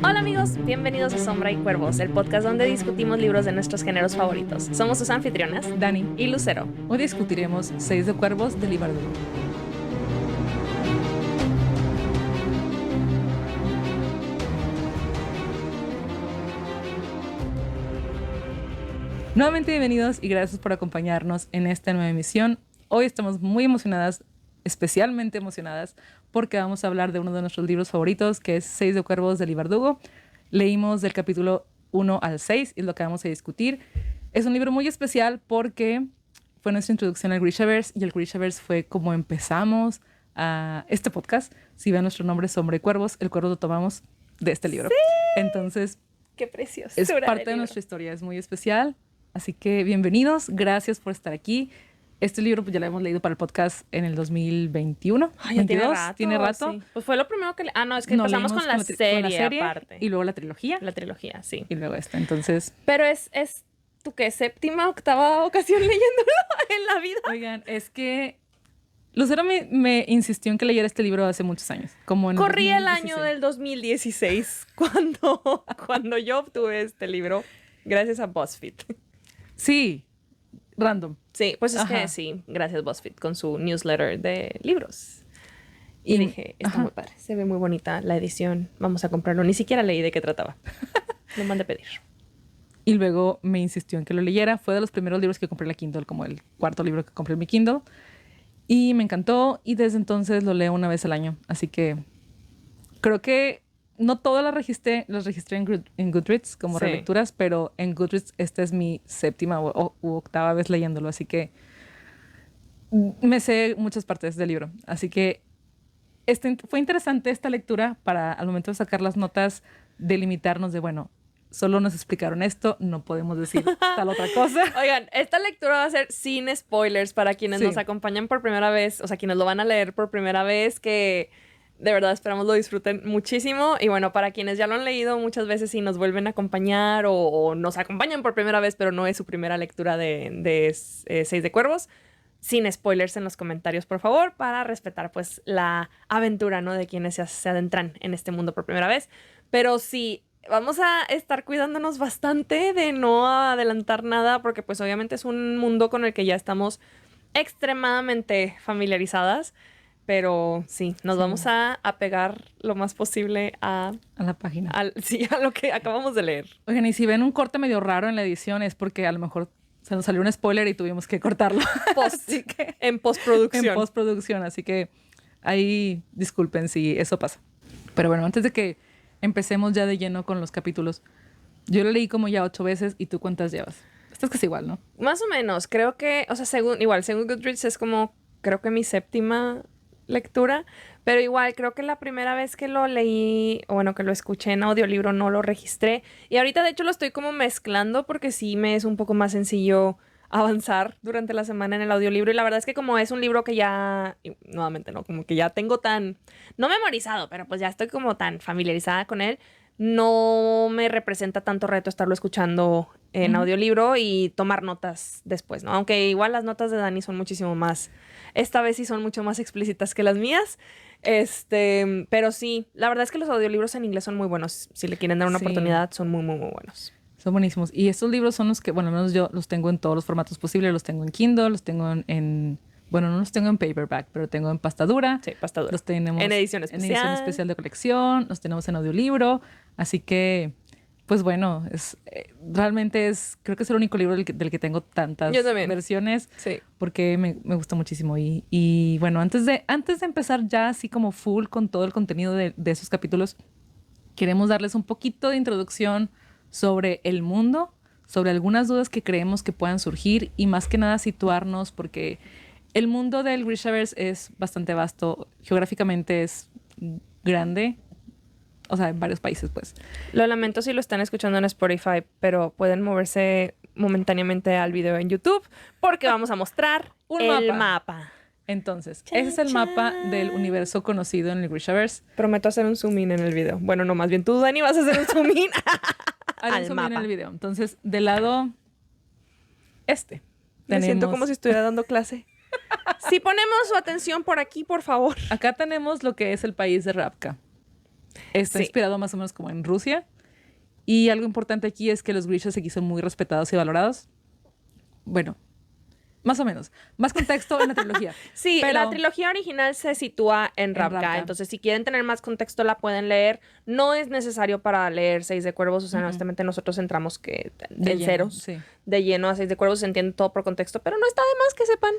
Hola amigos, bienvenidos a Sombra y Cuervos, el podcast donde discutimos libros de nuestros géneros favoritos. Somos sus anfitrionas, Dani y Lucero. Hoy discutiremos Seis de Cuervos de Leigh Bardugo. Nuevamente bienvenidos y gracias por acompañarnos en esta nueva emisión. Hoy estamos muy emocionadas, especialmente emocionadas, porque vamos a hablar de uno de nuestros libros favoritos, que es Seis de Cuervos de Leigh Bardugo. Leímos del capítulo 1 al 6 y es lo que vamos a discutir. Es un libro muy especial porque fue nuestra introducción al Grishaverse y el Grishaverse fue como empezamos a este podcast. Si ven nuestro nombre, Sombra y Cuervos, el cuervo lo tomamos de este libro. ¡Sí! Entonces, ¡qué precioso! Es parte de nuestra historia, es muy especial. Así que bienvenidos, gracias por estar aquí. Este libro pues, ya lo hemos leído para el podcast en el 2021. Ay, ya tiene rato. Sí. Pues fue lo primero que... no, es que empezamos con la serie aparte. Y luego la trilogía. La trilogía, sí. Y luego esta, entonces... Pero es ¿tú qué? ¿Séptima, octava ocasión leyéndolo en la vida? Oigan, es que Lucero me insistió en que leyera este libro hace muchos años. Como en Corrí el año del 2016 cuando yo obtuve este libro gracias a BuzzFeed. Sí, random. Sí, pues es que sí, gracias BuzzFeed con su newsletter de libros. Y dije, está muy padre, se ve muy bonita la edición, vamos a comprarlo. Ni siquiera leí de qué trataba. Lo mandé a pedir. Y luego me insistió en que lo leyera. Fue de los primeros libros que compré en la Kindle, como el cuarto libro que compré en mi Kindle. Y me encantó y desde entonces lo leo una vez al año. Así que creo que no todas las registré en Goodreads como relecturas, pero en Goodreads esta es mi séptima u octava vez leyéndolo. Así que me sé muchas partes del libro. Así que fue interesante esta lectura para al momento de sacar las notas delimitarnos de, bueno, solo nos explicaron esto, no podemos decir tal otra cosa. Oigan, esta lectura va a ser sin spoilers para quienes nos acompañan por primera vez, o sea, quienes lo van a leer por primera vez, que de verdad esperamos lo disfruten muchísimo. Y bueno, para quienes ya lo han leído muchas veces y nos vuelven a acompañar o nos acompañan por primera vez, pero no es su primera lectura de Seis de Cuervos, sin spoilers en los comentarios, por favor, para respetar pues la aventura, ¿no? De quienes se adentran en este mundo por primera vez. Pero sí, vamos a estar cuidándonos bastante de no adelantar nada, porque pues obviamente es un mundo con el que ya estamos extremadamente familiarizadas. Pero sí, nos vamos a apegar lo más posible a la página. A lo que acabamos de leer. Oigan, y si ven un corte medio raro en la edición es porque a lo mejor se nos salió un spoiler y tuvimos que cortarlo. En postproducción. En postproducción, así que ahí disculpen si eso pasa. Pero bueno, antes de que empecemos ya de lleno con los capítulos, yo lo leí como ya 8 veces y ¿tú cuántas llevas? Esto es casi igual, ¿no? Más o menos, creo que, o sea, según Goodreads es como, creo que mi séptima lectura, pero igual creo que la primera vez que lo leí, o bueno, que lo escuché en audiolibro no lo registré, y ahorita de hecho lo estoy como mezclando porque sí me es un poco más sencillo avanzar durante la semana en el audiolibro, y la verdad es que como es un libro que ya, nuevamente no, como que ya tengo no memorizado, pero pues ya estoy como tan familiarizada con él, no me representa tanto reto estarlo escuchando en audiolibro y tomar notas después, ¿no? Aunque igual las notas de Dani son muchísimo más, esta vez sí son mucho más explícitas que las mías, pero sí, la verdad es que los audiolibros en inglés son muy buenos. Si le quieren dar una oportunidad, son muy, muy, muy buenos. Son buenísimos. Y estos libros son los que, bueno, al menos yo los tengo en todos los formatos posibles. Los tengo en Kindle, los tengo bueno, no los tengo en paperback, pero tengo en pasta dura. Sí, pasta dura. Los tenemos en edición especial. En edición especial de colección. Los tenemos en audiolibro. Así que, pues bueno, realmente creo que es el único libro del que tengo tantas versiones. Sí. Porque me gusta muchísimo. Y bueno, antes de empezar ya así como full con todo el contenido de esos capítulos, queremos darles un poquito de introducción sobre el mundo, sobre algunas dudas que creemos que puedan surgir y más que nada situarnos porque el mundo del Grishaverse es bastante vasto, geográficamente es grande, o sea, en varios países, pues. Lo lamento si lo están escuchando en Spotify, pero pueden moverse momentáneamente al video en YouTube porque vamos a mostrar el mapa. Entonces, ese es el mapa del universo conocido en el Grishaverse. Prometo hacer un zoom in en el video. Bueno, no, más bien tú, Dani, vas a hacer un zoom in al zoom in en el video. Entonces, del lado me siento como si estuviera dando clase. Si ponemos su atención por aquí, por favor. Acá tenemos lo que es el país de Ravka. Está Sí. inspirado más o menos como en Rusia. Y algo importante aquí es que los Grishas aquí son muy respetados y valorados. Bueno, más o menos. Más contexto en la trilogía. Sí, Pero- la trilogía original se sitúa en Ravka, Ravka. entonces si quieren tener más contexto la pueden leer. No es necesario para leer Seis de Cuervos, o sea, honestamente nosotros entramos en lleno, ceros, sí. de lleno a Seis de Cuervos, se entiende todo por contexto, pero no está de más que sepan.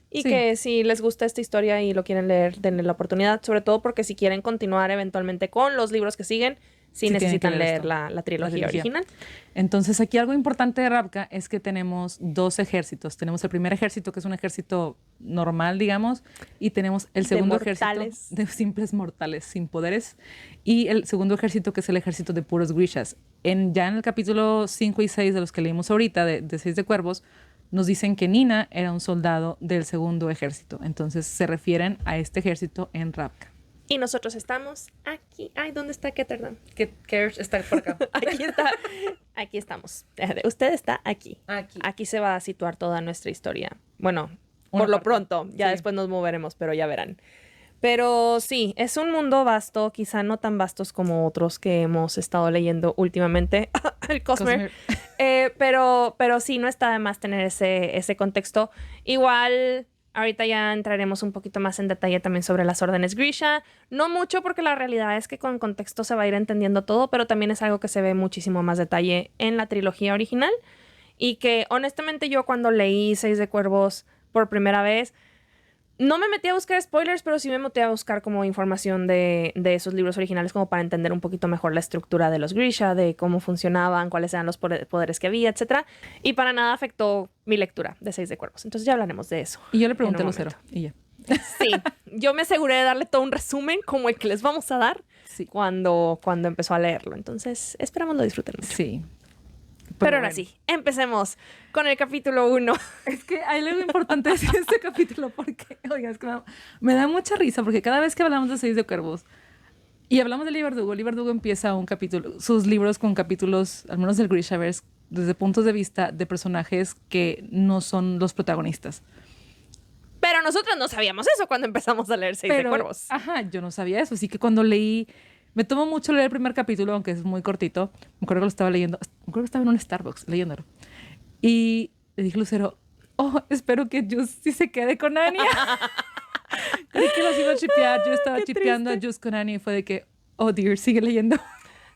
Y Sí. que si les gusta esta historia y lo quieren leer, denle la oportunidad, sobre todo porque si quieren continuar eventualmente con los libros que siguen, sí Sí, tienen que necesitan leer leer esto, la trilogía original. Entonces, aquí algo importante de Ravka es que tenemos dos ejércitos. Tenemos el primer ejército, que es un ejército normal, digamos, y tenemos el De segundo mortales. ejército de simples mortales, sin poderes, y el segundo ejército, que es el ejército de puros Grishas. Ya en el capítulo 5 y 6 de los que leímos ahorita, de Seis de Cuervos, nos dicen que Nina era un soldado del segundo ejército. Entonces, se refieren a este ejército en Ravka. Y nosotros estamos aquí. Ay, ¿dónde está Ketterdam? Que está por acá. Aquí está. Aquí estamos. Usted está aquí. Aquí. Aquí se va a situar toda nuestra historia. Bueno, Una por lo parte. pronto. Ya Sí. después nos moveremos, pero ya verán. Pero sí, es un mundo vasto, quizá no tan vastos como otros que hemos estado leyendo últimamente. El Cosmere. Pero sí, no está de más tener ese contexto. Igual, ahorita ya entraremos un poquito más en detalle también sobre las órdenes Grisha. No mucho, porque la realidad es que con contexto se va a ir entendiendo todo, pero también es algo que se ve muchísimo más detalle en la trilogía original. Y que honestamente yo cuando leí Seis de Cuervos por primera vez, no me metí a buscar spoilers, pero sí me metí a buscar como información de esos libros originales como para entender un poquito mejor la estructura de los Grisha, de cómo funcionaban, cuáles eran los poderes que había, etc. Y para nada afectó mi lectura de Seis de Cuervos. Entonces ya hablaremos de eso. Y yo le pregunté a en un Lucero, momento. y ya. Sí, yo me aseguré de darle todo un resumen como el que les vamos a dar Sí. cuando empezó a leerlo. Entonces esperamos lo disfruten mucho. Sí. Pero ahora bueno. sí, empecemos con el capítulo 1. Es que hay algo importante de este capítulo porque, oiga, es que me da mucha risa porque cada vez que hablamos de Seis de Cuervos y hablamos de Liv Verdugo empieza un capítulo, sus libros con capítulos, al menos del Grishaverse, desde puntos de vista de personajes que no son los protagonistas. Pero nosotros no sabíamos eso cuando empezamos a leer Seis de Cuervos. Ajá, yo no sabía eso, así que cuando leí, me tomó mucho leer el primer capítulo, aunque es muy cortito. Me acuerdo que lo estaba leyendo, me acuerdo que estaba en un Starbucks leyéndolo. Y le dije a Lucero, oh, espero que Just sí se quede con Anya. Creí que los iba a chipear, yo estaba Qué chipeando a triste. Just con Anya y fue de que, oh dear, sigue leyendo.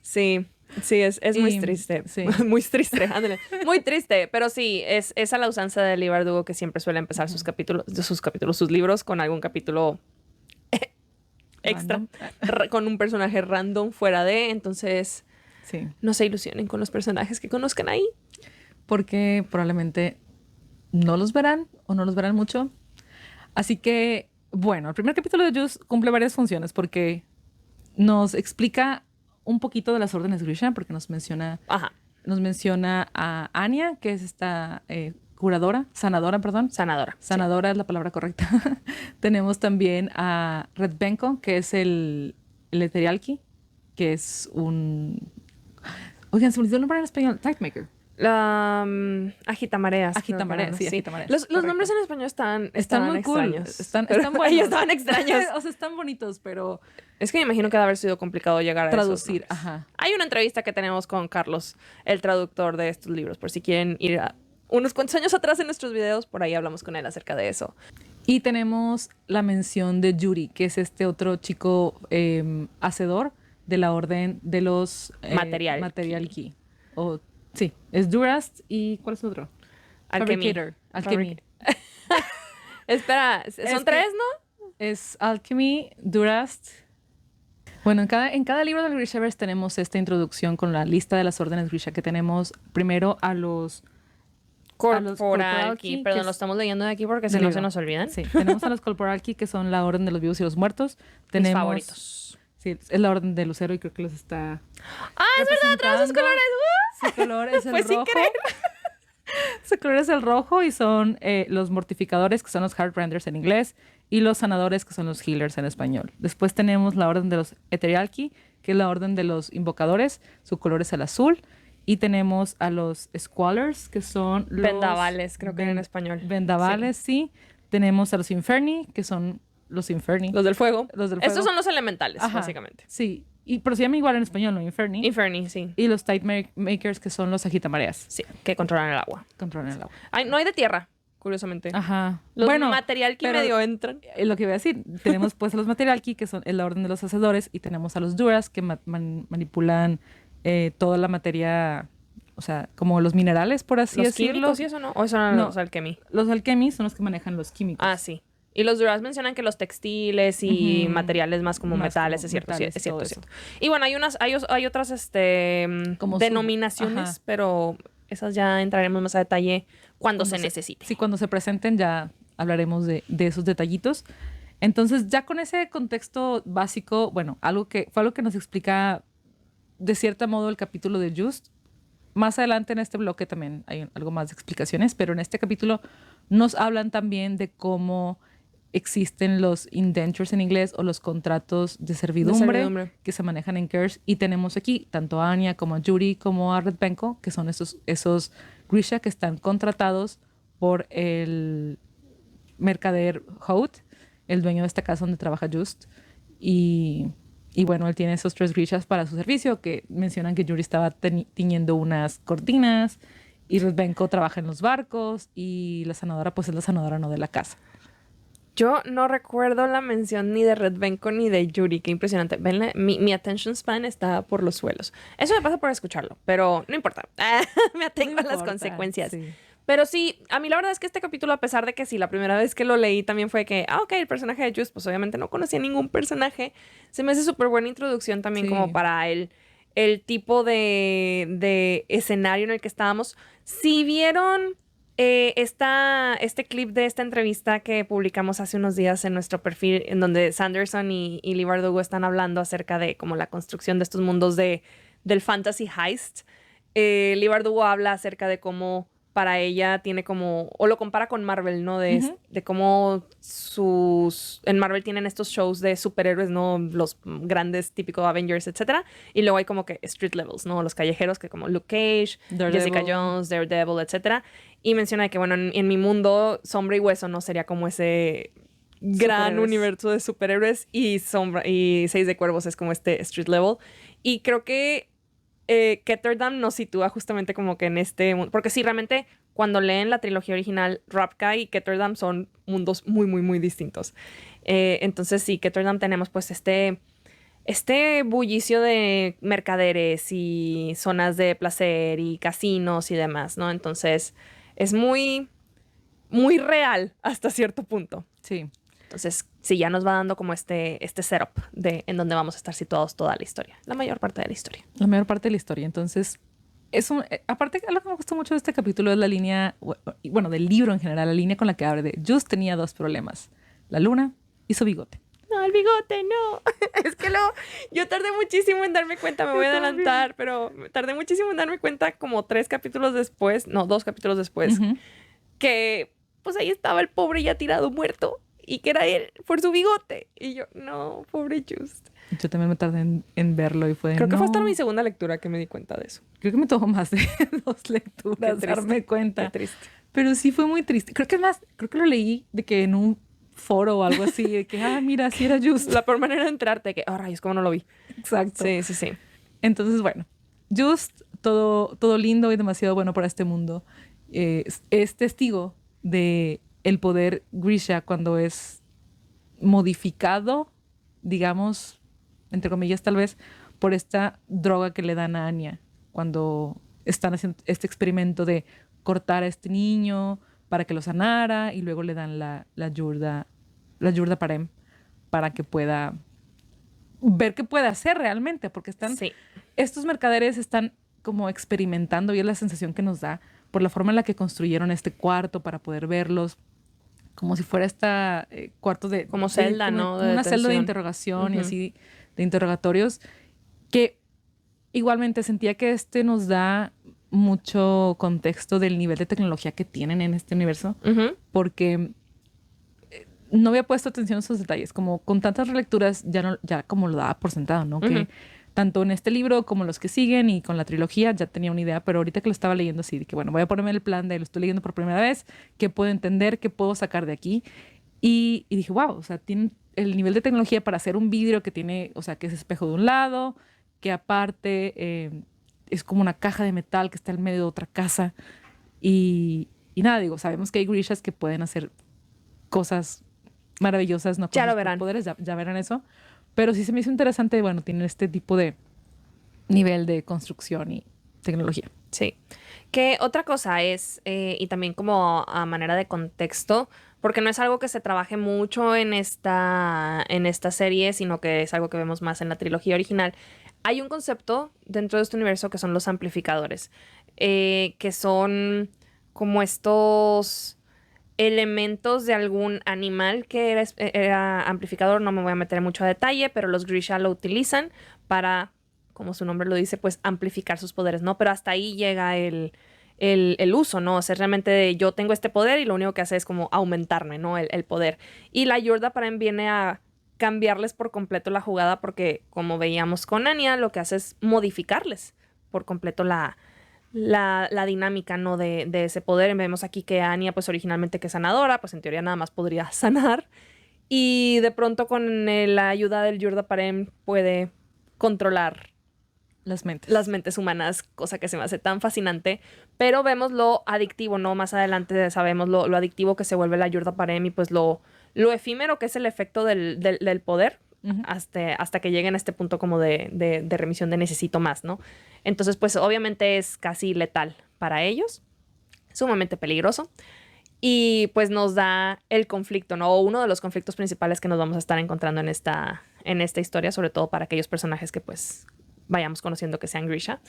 Sí, es muy Y- triste. sí. Muy triste, ándale. Muy triste, pero sí, es a la usanza de Leigh Bardugo que siempre suele empezar sus libros con algún capítulo extra, Random. con un personaje random fuera de, entonces Sí, no se ilusionen con los personajes que conozcan ahí. porque probablemente no los verán o no los verán mucho. Así que, bueno, el primer capítulo de Just cumple varias funciones porque nos explica un poquito de las órdenes Grisha, porque nos menciona Ajá, a Anya, que es esta sanadora, perdón. sanadora. Sanadora es la palabra correcta. Tenemos también a Red Benko, que es el Eterialki, que es un... Oigan, se me olvidó el nombre en español. Tightmaker. Agitamareas. Agitamareas, creo que sí, eran, Agitamareas, Los correcto. nombres en español Están estaban muy cool. extraños. Están Pero buenos. ellos estaban extraños. O sea, están bonitos, pero Es que me imagino que debe haber sido complicado llegar a traducir, esos nombres. ajá. Hay una entrevista que tenemos con Carlos, el traductor de estos libros, por si quieren ir a unos cuantos años atrás en nuestros videos, por ahí hablamos con él acerca de eso. Y tenemos la mención de Yuri, que es este otro chico hacedor de la orden de los Material Key. O, sí, es Durast y ¿cuál es el otro? Alchemy. Fabricator. Alchemy. Espera, son que- tres, ¿no? Es Alchemy, Durast. Bueno, en cada libro del Grishaverse tenemos esta introducción con la lista de las órdenes Grisha que tenemos primero a los Corporal Corporal Key. Key, Perdón, que lo es- estamos leyendo de aquí porque si del no libro. se nos olvidan. Sí, tenemos a los Corporal Key, que son la orden de los vivos y los muertos. Mis Tenemos, favoritos. Sí, es la orden de Lucero y creo que los está Ah, es verdad, trae sus representando. colores. Su color es el Fue sin rojo. querer. Su color es el rojo y son los mortificadores, que son los Heartrenders en inglés, y los sanadores, que son los healers en español. Después tenemos la orden de los Eterialki, que es la orden de los invocadores. Su color es el azul. Y tenemos a los Squallers, que son los... Vendavales, creo que en español. Vendavales, sí. Tenemos a los Inferni, que son los Inferni. Los del fuego. Los del Estos fuego. son los elementales, Ajá, básicamente. Sí. Pero se llama igual en español, ¿no? Inferni. Inferni, sí. Y los Tide Makers, que son los agitamareas. Sí, que controlan el agua. Controlan el agua. No hay de tierra, curiosamente. Ajá. Los bueno, material que pero medio entran. Lo que iba a decir, tenemos pues a los materialki, que son la orden de los hacedores, y tenemos a los duras, que manipulan toda la materia, o sea, como los minerales, por así ¿Los decirlo. químicos y eso no? ¿O eso eran No. los alquemi? Los alquemis son los que manejan los químicos. Ah, sí. Y los duras mencionan que los textiles y Ujú. materiales más como Más metales, como es cierto, metales, es cierto, todo es eso. cierto. Y bueno, hay otras Como denominaciones, ajá. pero esas ya entraremos más a detalle cuando se necesite. Sí, cuando se presenten ya hablaremos de esos detallitos. Entonces, ya con ese contexto básico, bueno, fue algo que nos explica de cierto modo el capítulo de Just. Más adelante en este bloque también hay algo más de explicaciones, pero en este capítulo nos hablan también de cómo existen los indentures en inglés o los contratos de servidumbre que se manejan en Curse, y tenemos aquí tanto a Anya como a Yuri como a Redbenko, que son esos Grisha que están contratados por el mercader Hout, el dueño de esta casa donde trabaja Just, y bueno, él tiene esos 3 Grishas para su servicio, que mencionan que Yuri estaba tiñendo unas cortinas, y Redbenko trabaja en los barcos, y la sanadora pues es la sanadora, no de la casa. Yo no recuerdo la mención ni de Redbenko ni de Yuri. Qué impresionante. Ven, mi attention span está por los suelos. Eso me pasa por escucharlo, pero no importa. Me atengo a las consecuencias. Sí. Pero sí, a mí la verdad es que este capítulo, a pesar de que sí, la primera vez que lo leí también fue que, ok, el personaje de Just, pues obviamente no conocía ningún personaje. Se me hace súper buena introducción también como para el tipo de escenario en el que estábamos. Si vieron este clip de esta entrevista que publicamos hace unos días en nuestro perfil, en donde Sanderson y Leigh Bardugo están hablando acerca de como la construcción de estos mundos del fantasy heist, Leigh Bardugo habla acerca de cómo para ella tiene como, o lo compara con Marvel, ¿no? De cómo en Marvel tienen estos shows de superhéroes, ¿no? Los grandes, típicos Avengers, etcétera. Y luego hay como que street levels, ¿no? Los callejeros, que como Luke Cage, Jessica Jones, Daredevil, etcétera. Y menciona que, bueno, en mi mundo, Sombra y Hueso no sería como ese gran universo de superhéroes, y Seis de Cuervos es como este street level. Y creo que Ketterdam nos sitúa justamente como que en este mundo. Porque sí, realmente, cuando leen la trilogía original, Ravka y Ketterdam son mundos muy, muy, muy distintos. Entonces, sí, Ketterdam tenemos pues este bullicio de mercaderes y zonas de placer y casinos y demás, ¿no? Entonces, es muy, muy real hasta cierto punto. Sí. Entonces, sí, ya nos va dando como este setup en donde vamos a estar situados toda la historia. La mayor parte de la historia. La mayor parte de la historia. Entonces, aparte, lo que me gustó mucho de este capítulo es la línea, bueno, del libro en general, la línea con la que abre de Just tenía 2 problemas: la luna y su bigote. No, el bigote, no. Es que yo tardé muchísimo en darme cuenta, me voy a adelantar, pero tardé muchísimo en darme cuenta como 2 capítulos después, que pues ahí estaba el pobre ya tirado muerto, y que era él por su bigote. Y yo, no, pobre Just. Yo también me tardé en verlo y fue... Creo que fue hasta mi segunda lectura que me di cuenta de eso. Creo que me tomó más de 2 lecturas darme cuenta. Qué triste. Pero sí fue muy triste. Creo que lo leí de que en un foro o algo así, de que, mira, sí era Just. La peor manera de enterarte de que, rayos, cómo no lo vi. Exacto. Sí. Entonces, bueno, Just, todo lindo y demasiado bueno para este mundo. Es testigo de el poder Grisha cuando es modificado, digamos, entre comillas tal vez, por esta droga que le dan a Anya cuando están haciendo este experimento de cortar a este niño para que lo sanara, y luego le dan la yurda parem para que pueda ver qué puede hacer realmente, porque estos mercaderes están como experimentando, y es la sensación que nos da por la forma en la que construyeron este cuarto para poder verlos, como si fuera cuarto de... Como celda, ¿no? Como una celda de interrogación y así, de interrogatorios, que igualmente sentía que nos da mucho contexto del nivel de tecnología que tienen en este universo, porque no había puesto atención a esos detalles. Como con tantas relecturas, ya como lo daba por sentado, ¿no? Que tanto en este libro como los que siguen y con la trilogía ya tenía una idea, pero ahorita que lo estaba leyendo así, de que bueno, voy a ponerme el plan de lo estoy leyendo por primera vez, qué puedo entender, qué puedo sacar de aquí. Y dije, wow, o sea, tienen el nivel de tecnología para hacer un vidrio que tiene, o sea, que es espejo de un lado, que aparte es como una caja de metal que está en medio de otra casa. Y nada, digo, sabemos que hay Grishas que pueden hacer cosas maravillosas, no con Ya lo sus verán. poderes, ya verán eso. Pero sí se me hizo interesante, bueno, tienen este tipo de nivel de construcción y tecnología. Sí. Que otra cosa es, y también como a manera de contexto, porque no es algo que se trabaje mucho en esta serie, sino que es algo que vemos más en la trilogía original. Hay un concepto dentro de este universo que son los amplificadores, que son como estos elementos de algún animal que era amplificador. No me voy a meter en mucho detalle, pero los Grisha lo utilizan para, como su nombre lo dice, pues amplificar sus poderes, ¿no? Pero hasta ahí llega el uso, ¿no? O sea, realmente yo tengo este poder y lo único que hace es como aumentarme, ¿no? El poder. Y la Yurda-Parem viene a cambiarles por completo la jugada porque, como veíamos con Anya, lo que hace es modificarles por completo la dinámica, ¿no? De ese poder. Vemos aquí que Anya, pues originalmente que es sanadora, pues en teoría nada más podría sanar. Y de pronto con la ayuda del Yurda-Parem puede controlar las mentes humanas, cosa que se me hace tan fascinante. Pero vemos lo adictivo, ¿no? Más adelante sabemos lo adictivo que se vuelve la Yurda-Parem y pues lo efímero que es el efecto del poder. Ujú. Hasta que lleguen a este punto como de remisión de necesito más, ¿no? Entonces, pues obviamente es casi letal para ellos, sumamente peligroso. Y pues nos da el conflicto, ¿no? O uno de los conflictos principales que nos vamos a estar encontrando en esta historia, sobre todo para aquellos personajes que pues vayamos conociendo que sean Grisha.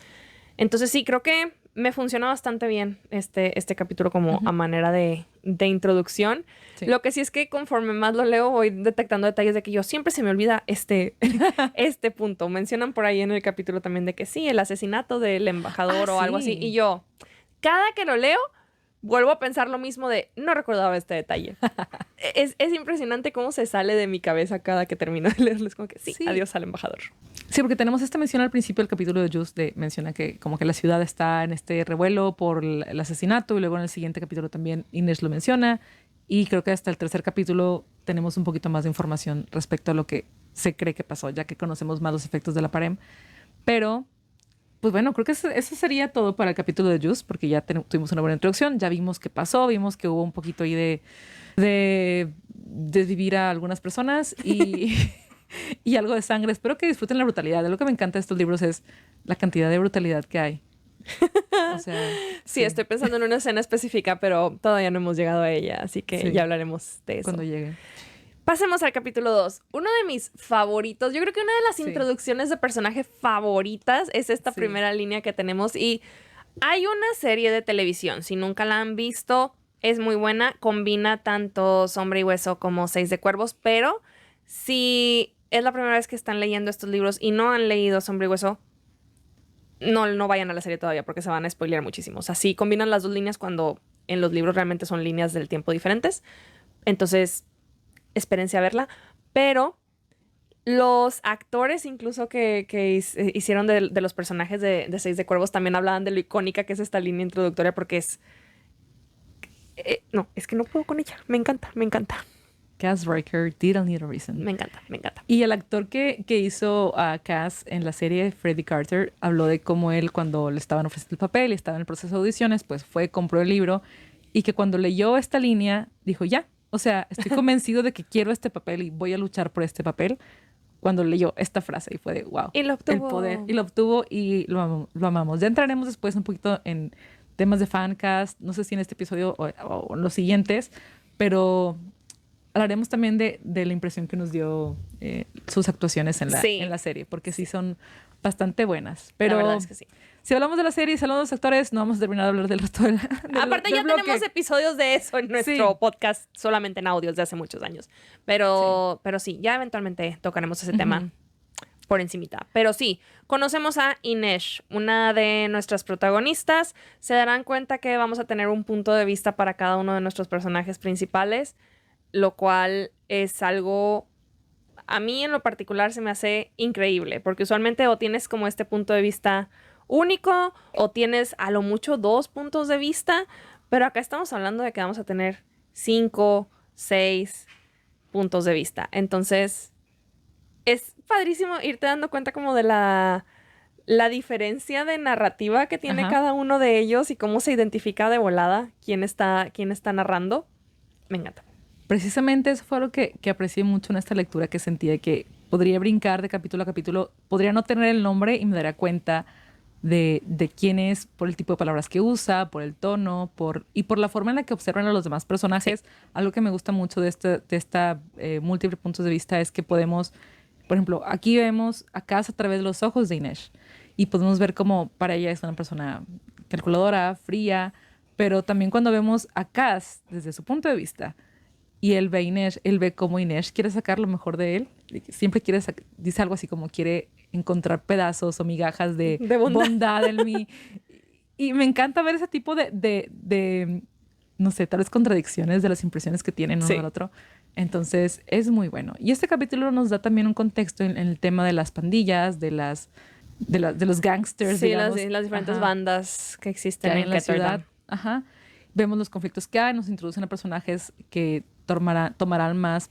Entonces sí, creo que me funciona bastante bien este capítulo como a manera de introducción. Sí. Lo que sí es que conforme más lo leo voy detectando detalles de que yo siempre se me olvida este punto. Mencionan por ahí en el capítulo también de que sí, el asesinato del embajador o algo así. Sí. Y yo, cada que lo leo, vuelvo a pensar lo mismo de no recordaba este detalle. Es impresionante cómo se sale de mi cabeza cada que termino de leerlo. Es como que sí, adiós al embajador. Sí, porque tenemos esta mención al principio del capítulo de Just, menciona que como que la ciudad está en este revuelo por el asesinato, y luego en el siguiente capítulo también Inés lo menciona, y creo que hasta el tercer capítulo tenemos un poquito más de información respecto a lo que se cree que pasó, ya que conocemos más los efectos de la Parem. Pero, pues bueno, creo que eso sería todo para el capítulo de Just, porque ya tuvimos una buena introducción, ya vimos qué pasó, vimos que hubo un poquito ahí de desvivir a algunas personas y... y algo de sangre. Espero que disfruten la brutalidad. Lo que me encanta de estos libros es la cantidad de brutalidad que hay. O sea, sí, estoy pensando en una escena específica, pero todavía no hemos llegado a ella, así que ya hablaremos de eso cuando llegue. Pasemos al capítulo 2. Uno de mis favoritos, yo creo que una de las introducciones de personaje favoritas es esta primera línea que tenemos. Y hay una serie de televisión, si nunca la han visto, es muy buena, combina tanto Sombra y Hueso como Seis de Cuervos, pero si es la primera vez que están leyendo estos libros y no han leído Sombra y Hueso, no vayan a la serie todavía porque se van a spoilear muchísimo. O sea, sí combinan las dos líneas cuando en los libros realmente son líneas del tiempo diferentes. Entonces, espérense a verla. Pero los actores incluso que hicieron de los personajes de Seis de Cuervos también hablaban de lo icónica que es esta línea introductoria porque es... no, es que no puedo con ella. Me encanta, me encanta. Cass Riker, Didn't Need a Reason. Me encanta, me encanta. Y el actor que hizo a Cass en la serie, Freddie Carter, habló de cómo él, cuando le estaban ofreciendo el papel y estaba en el proceso de audiciones, pues compró el libro, y que cuando leyó esta línea, dijo, ya, o sea, estoy convencido de que quiero este papel y voy a luchar por este papel. Cuando leyó esta frase y fue de, wow. Y lo obtuvo. El poder. Y lo obtuvo y lo amamos. Ya entraremos después un poquito en temas de fancast, no sé si en este episodio o en los siguientes, pero... hablaremos también de la impresión que nos dio sus actuaciones en la serie, porque sí son bastante buenas. Pero la verdad es que sí. Si hablamos de la serie y si hablamos de los actores, no vamos a terminar de hablar del resto del Aparte ya bloque. tenemos episodios de eso en nuestro podcast, solamente en audios de hace muchos años. Pero sí, ya eventualmente tocaremos ese tema por encimita. Pero sí, conocemos a Inés, una de nuestras protagonistas. Se darán cuenta que vamos a tener un punto de vista para cada uno de nuestros personajes principales, lo cual es algo, a mí en lo particular se me hace increíble, porque usualmente o tienes como este punto de vista único o tienes a lo mucho 2 puntos de vista, pero acá estamos hablando de que vamos a tener 5, 6, puntos de vista. Entonces, es padrísimo irte dando cuenta como de la diferencia de narrativa que tiene Ajá. cada uno de ellos y cómo se identifica de volada quién está narrando. Me encanta. Precisamente eso fue lo que aprecié mucho en esta lectura, que sentía que podría brincar de capítulo a capítulo, podría no tener el nombre y me daría cuenta de quién es por el tipo de palabras que usa, por el tono, y por la forma en la que observan a los demás personajes. Sí. Algo que me gusta mucho de esta múltiples puntos de vista es que podemos, por ejemplo, aquí vemos a Cass a través de los ojos de Inej y podemos ver cómo para ella es una persona calculadora, fría, pero también cuando vemos a Cass desde su punto de vista, y él ve a Inej, él ve cómo Inej quiere sacar lo mejor de él. Siempre dice algo así como quiere encontrar pedazos o migajas de bondad en mí. Y me encanta ver ese tipo de, no sé, tal vez contradicciones de las impresiones que tienen uno del otro. Entonces, es muy bueno. Y este capítulo nos da también un contexto en el tema de las pandillas, de los gangsters, sí, digamos. las diferentes bandas que existen en la ciudad. Ajá. Vemos los conflictos que hay, nos introducen a personajes que tomarán más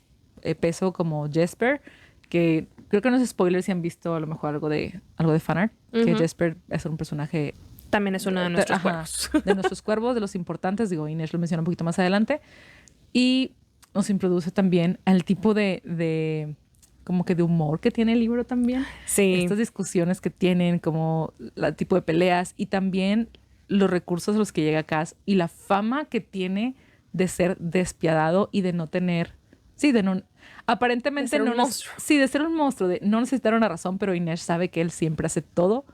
peso, como Jesper, que creo que no es spoiler si han visto a lo mejor algo de fanart, que Jesper es un personaje... También es uno de nuestros cuervos. De nuestros cuervos, de los importantes. Digo, Inés lo menciona un poquito más adelante. Y nos introduce también al tipo de como que de humor que tiene el libro también. Sí. Estas discusiones que tienen, como el tipo de peleas y también los recursos a los que llega Cass y la fama que tiene de ser despiadado y de no tener... Sí, de no... Aparentemente de ser no... un monstruo. Sí, de ser un monstruo, de no necesitar una razón, pero Inés sabe que él siempre hace todo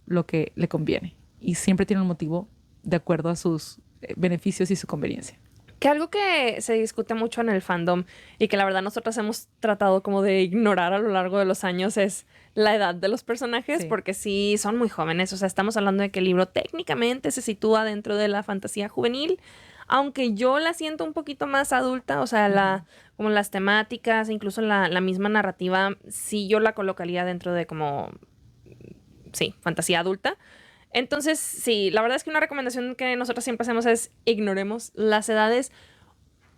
lo que le conviene y siempre tiene un motivo de acuerdo a sus beneficios y su conveniencia. Que algo que se discute mucho en el fandom y que la verdad nosotros hemos tratado como de ignorar a lo largo de los años es la edad de los personajes, sí. Porque sí, son muy jóvenes. O sea, estamos hablando de que el libro técnicamente se sitúa dentro de la fantasía juvenil, aunque yo la siento un poquito más adulta. O sea, como las temáticas, incluso la misma narrativa, sí yo la colocaría dentro de como, sí, fantasía adulta. Entonces, sí, la verdad es que una recomendación que nosotros siempre hacemos es ignoremos las edades.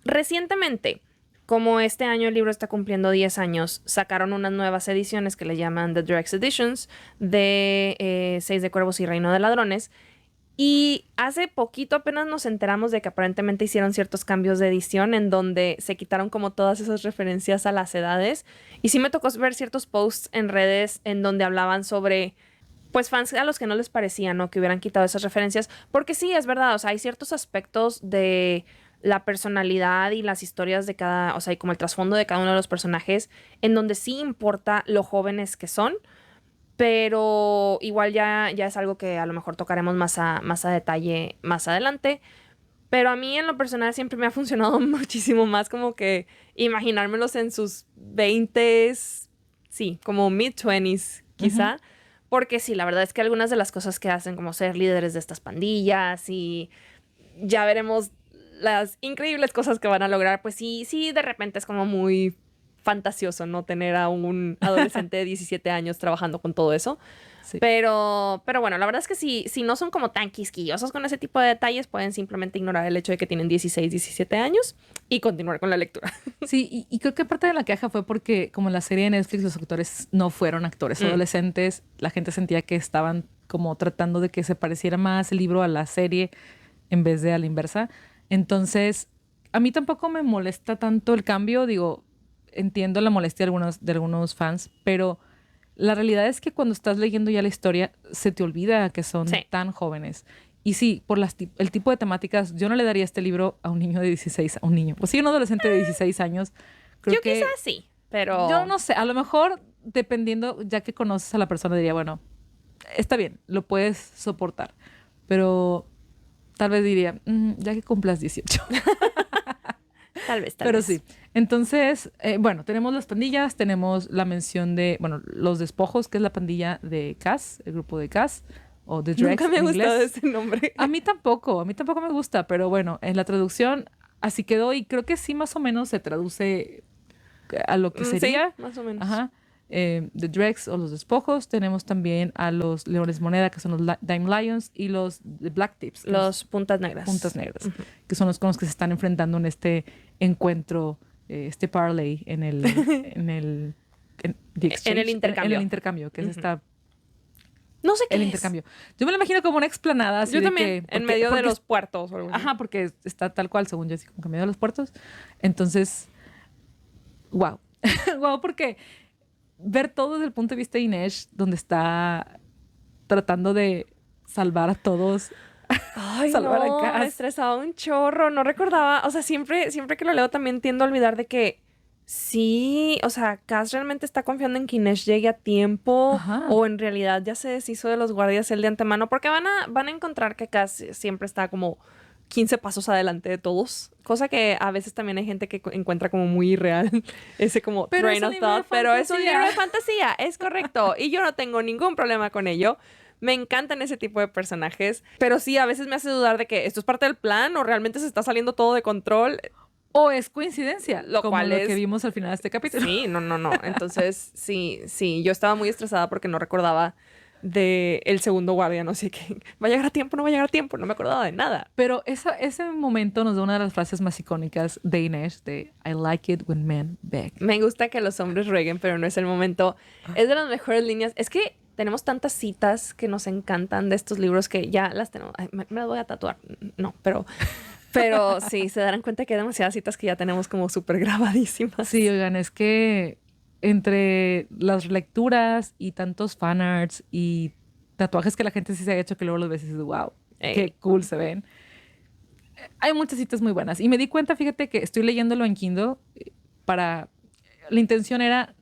Recientemente, como este año el libro está cumpliendo 10 años, sacaron unas nuevas ediciones que le llaman The Drex Editions de Seis de Cuervos y Reino de Ladrones. Y hace poquito apenas nos enteramos de que aparentemente hicieron ciertos cambios de edición en donde se quitaron como todas esas referencias a las edades. Y sí me tocó ver ciertos posts en redes en donde hablaban sobre... pues fans a los que no les parecía, ¿no? Que hubieran quitado esas referencias. Porque sí, es verdad, o sea, hay ciertos aspectos de la personalidad y las historias de cada, o sea, y como el trasfondo de cada uno de los personajes, en donde sí importa lo jóvenes que son, pero igual ya es algo que a lo mejor tocaremos más a detalle más adelante. Pero a mí en lo personal siempre me ha funcionado muchísimo más como que imaginármelos en sus 20s, sí, como mid-20s quizá. Porque sí, la verdad es que algunas de las cosas que hacen, como ser líderes de estas pandillas y ya veremos las increíbles cosas que van a lograr, pues sí, de repente es como muy fantasioso, ¿no? Tener a un adolescente de 17 años trabajando con todo eso. Sí. Pero bueno, la verdad es que si no son como tan quisquillosos con ese tipo de detalles, pueden simplemente ignorar el hecho de que tienen 16, 17 años y continuar con la lectura. Sí, y creo que parte de la queja fue porque como en la serie de Netflix los actores no fueron actores adolescentes, la gente sentía que estaban como tratando de que se pareciera más el libro a la serie en vez de a la inversa. Entonces, a mí tampoco me molesta tanto el cambio. Digo, entiendo la molestia de algunos fans, pero... la realidad es que cuando estás leyendo ya la historia, se te olvida que son tan jóvenes. Y sí, por el tipo de temáticas, yo no le daría este libro a un niño de 16, a un niño. Pues sí, un adolescente de 16 años. Yo quizás sí, pero... yo no sé, a lo mejor, dependiendo, ya que conoces a la persona, diría, bueno, está bien, lo puedes soportar. Pero tal vez diría, ya que cumplas 18. Tal vez. Pero sí. Entonces, bueno, tenemos las pandillas, tenemos la mención de, bueno, los despojos, que es la pandilla de Cass, el grupo de Cass, o The Drex. Nunca me ha gustado ese nombre. A mí tampoco me gusta, pero bueno, en la traducción así quedó y creo que sí más o menos se traduce a lo que sería. Sí, más o menos. Ajá. The Drex o los despojos. Tenemos también a los Leones Moneda, que son los Dime Lions, y los Black Tips. Los Puntas Negras. Puntas Negras, que son los con los que se están enfrentando en este encuentro este parlay en el the exchange, En el intercambio. en el intercambio, que es esta No sé qué el es. intercambio. Yo me lo imagino como una explanada así Yo de también, que en medio de los puertos. O algo así. ajá, porque está tal cual, según yo, así como que en medio de los puertos. Entonces, wow. Wow, porque ver todo desde el punto de vista de Inés, donde está tratando de salvar a todos, Ay, salvar a no, me Cass. estresaba un chorro. No recordaba, o sea, siempre que lo leo también tiendo a olvidar de que sí, o sea, Cass realmente está confiando en que Inés llegue a tiempo Ajá. o en realidad ya se deshizo de los guardias él de antemano, porque van a encontrar que Cass siempre está como 15 pasos adelante de todos, cosa que a veces también hay gente que encuentra como muy irreal, ese como Pero es train un of libro de thought, pero es un fantasía. libro de fantasía, es correcto, y yo no tengo ningún problema con ello. Me encantan ese tipo de personajes, pero sí, a veces me hace dudar de que esto es parte del plan o realmente se está saliendo todo de control, O es coincidencia, lo como cual lo es... que vimos al final de este capítulo. Sí, no. Entonces, sí, yo estaba muy estresada porque no recordaba de el segundo guardia, no sé qué. ¿Va a llegar a tiempo? ¿No va a llegar a tiempo? No me acordaba de nada. Pero ese momento nos da una de las frases más icónicas de Inés, de I like it when men beg. Me gusta que los hombres rueguen, pero no es el momento. Es de las mejores líneas. Es que tenemos tantas citas que nos encantan de estos libros que ya las tenemos. Ay, me las voy a tatuar. No, pero sí, se darán cuenta que hay demasiadas citas que ya tenemos como súper grabadísimas. Sí, oigan, es que entre las lecturas y tantos fanarts y tatuajes que la gente sí se ha hecho que luego los ves y dices, wow, Ey. qué cool se ven. Hay muchas citas muy buenas. Y me di cuenta, fíjate, que estoy leyéndolo en Kindle para... La intención era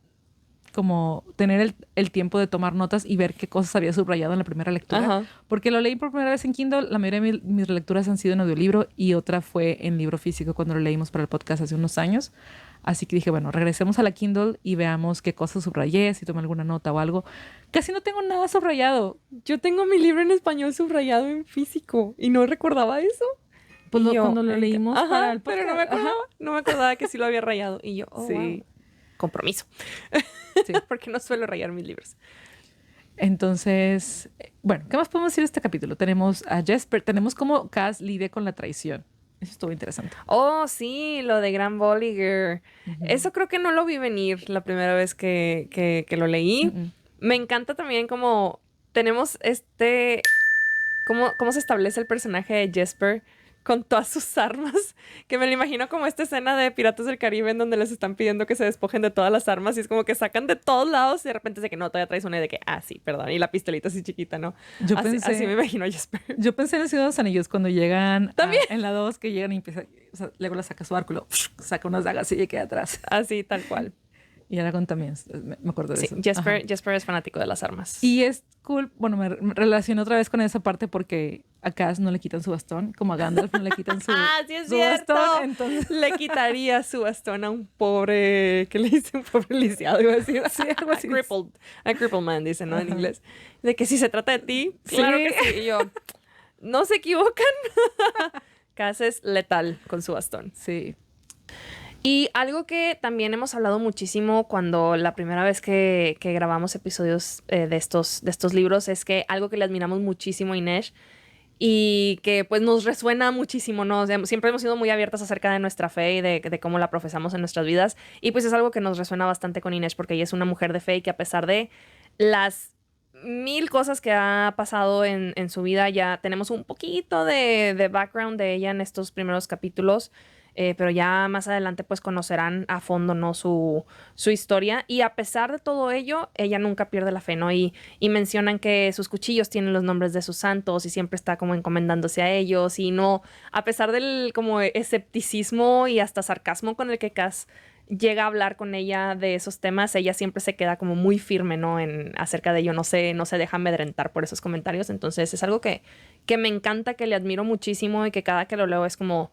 como tener el tiempo de tomar notas y ver qué cosas había subrayado en la primera lectura. Ajá. Porque lo leí por primera vez en Kindle, la mayoría de mis lecturas han sido en audiolibro y otra fue en libro físico cuando lo leímos para el podcast hace unos años. Así que dije, bueno, regresemos a la Kindle y veamos qué cosas subrayé, si tomé alguna nota o algo. Casi no tengo nada subrayado. Yo tengo mi libro en español subrayado en físico y no recordaba eso. Pues Y yo, cuando lo leímos ajá, para el podcast. pero no me acordaba. No me acordaba que sí lo había rayado. Y yo, oh, Sí. wow. Compromiso. Sí. Porque no suelo rayar mis libros. Entonces, bueno, ¿qué más podemos decir de este capítulo? Tenemos a Jesper, tenemos cómo Cass lidia con la traición. Eso estuvo interesante. Oh, sí, lo de Gran Bolliger. Eso creo que no lo vi venir la primera vez que lo leí. Me encanta también como tenemos cómo se establece el personaje de Jesper con todas sus armas, que me lo imagino como esta escena de Piratas del Caribe en donde les están pidiendo que se despojen de todas las armas y es como que sacan de todos lados y de repente es de que no, todavía traes una y de que, sí, perdón, y la pistolita así chiquita, ¿no? Yo Así me imagino a Jesper. Yo pensé en el Señor de los Anillos cuando llegan ¿También? en la 2 que llegan y empieza, o sea, Legolas saca su arco y saca unas dagas y queda atrás. Así, tal cual. Y Aragorn también, me acuerdo de Sí, eso. Jesper es fanático de las armas. Y es cool, bueno, me relacioné otra vez con esa parte porque a Cass no le quitan su bastón, como a Gandalf no le quitan su, sí es su cierto. bastón. Entonces, Le quitaría su bastón a un pobre, ¿qué le dice? Un pobre lisiado, iba a decir. Sí, algo así. A crippled man, dice, ¿no? En inglés. De que si se trata de ti, claro Sí. que sí. Y yo, no se equivocan. Cass es letal con su bastón. sí. Y algo que también hemos hablado muchísimo cuando la primera vez que grabamos episodios de estos libros es que algo que le admiramos muchísimo a Inés y que pues nos resuena muchísimo, ¿no? O sea, siempre hemos sido muy abiertas acerca de nuestra fe y de cómo la profesamos en nuestras vidas y pues es algo que nos resuena bastante con Inés porque ella es una mujer de fe y que a pesar de las 1000 cosas que ha pasado en su vida ya tenemos un poquito de background de ella en estos primeros capítulos. Pero ya más adelante pues conocerán a fondo, ¿no? Su historia y a pesar de todo ello ella nunca pierde la fe, ¿no? Y mencionan que sus cuchillos tienen los nombres de sus santos y siempre está como encomendándose a ellos y no, a pesar del como escepticismo y hasta sarcasmo con el que Cass llega a hablar con ella de esos temas, ella siempre se queda como muy firme, ¿no? Acerca de ello, no se deja amedrentar por esos comentarios, entonces es algo que me encanta, que le admiro muchísimo y que cada que lo leo es como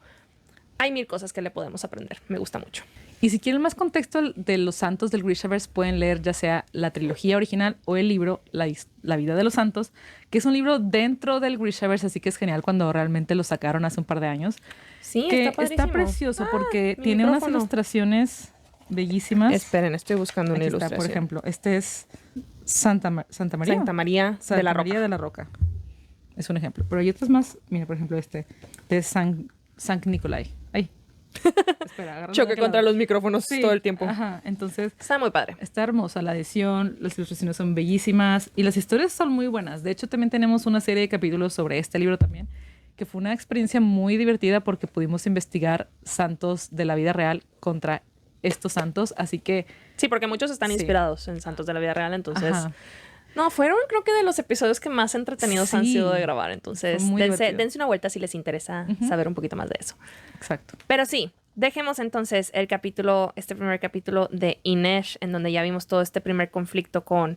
hay 1000 cosas que le podemos aprender. Me gusta mucho. Y si quieren más contexto de los santos del Grishaverse, pueden leer ya sea la trilogía original o el libro La vida de los santos, que es un libro dentro del Grishaverse, así que es genial cuando realmente lo sacaron hace un par de años. Sí, que está padrísimo. está precioso porque mi tiene micrófono. unas ilustraciones bellísimas. Esperen, estoy buscando una Aquí ilustración. está, por ejemplo. Este es Santa María. Santa María de la María Roca. de la Roca. Es un ejemplo. Pero hay otros más. Mira, por ejemplo, este de San Nicolai. Ay, Espera, agárrame de Choque aquel contra lado. los micrófonos Sí, todo el tiempo. Ajá, entonces Está muy padre. está hermosa la edición, las ilustraciones son bellísimas y las historias son muy buenas. De hecho, también tenemos una serie de capítulos sobre este libro también, que fue una experiencia muy divertida porque pudimos investigar santos de la vida real contra estos santos, así que Sí, porque muchos están Sí. inspirados en santos de la vida real, entonces... ajá, No, fueron creo que de los episodios que más entretenidos han Sí. sido de grabar. Fue Entonces, muy divertido. dense una vuelta si les interesa saber un poquito más de eso. exacto. Pero sí, dejemos entonces este primer capítulo de Inesh, en donde ya vimos todo este primer conflicto con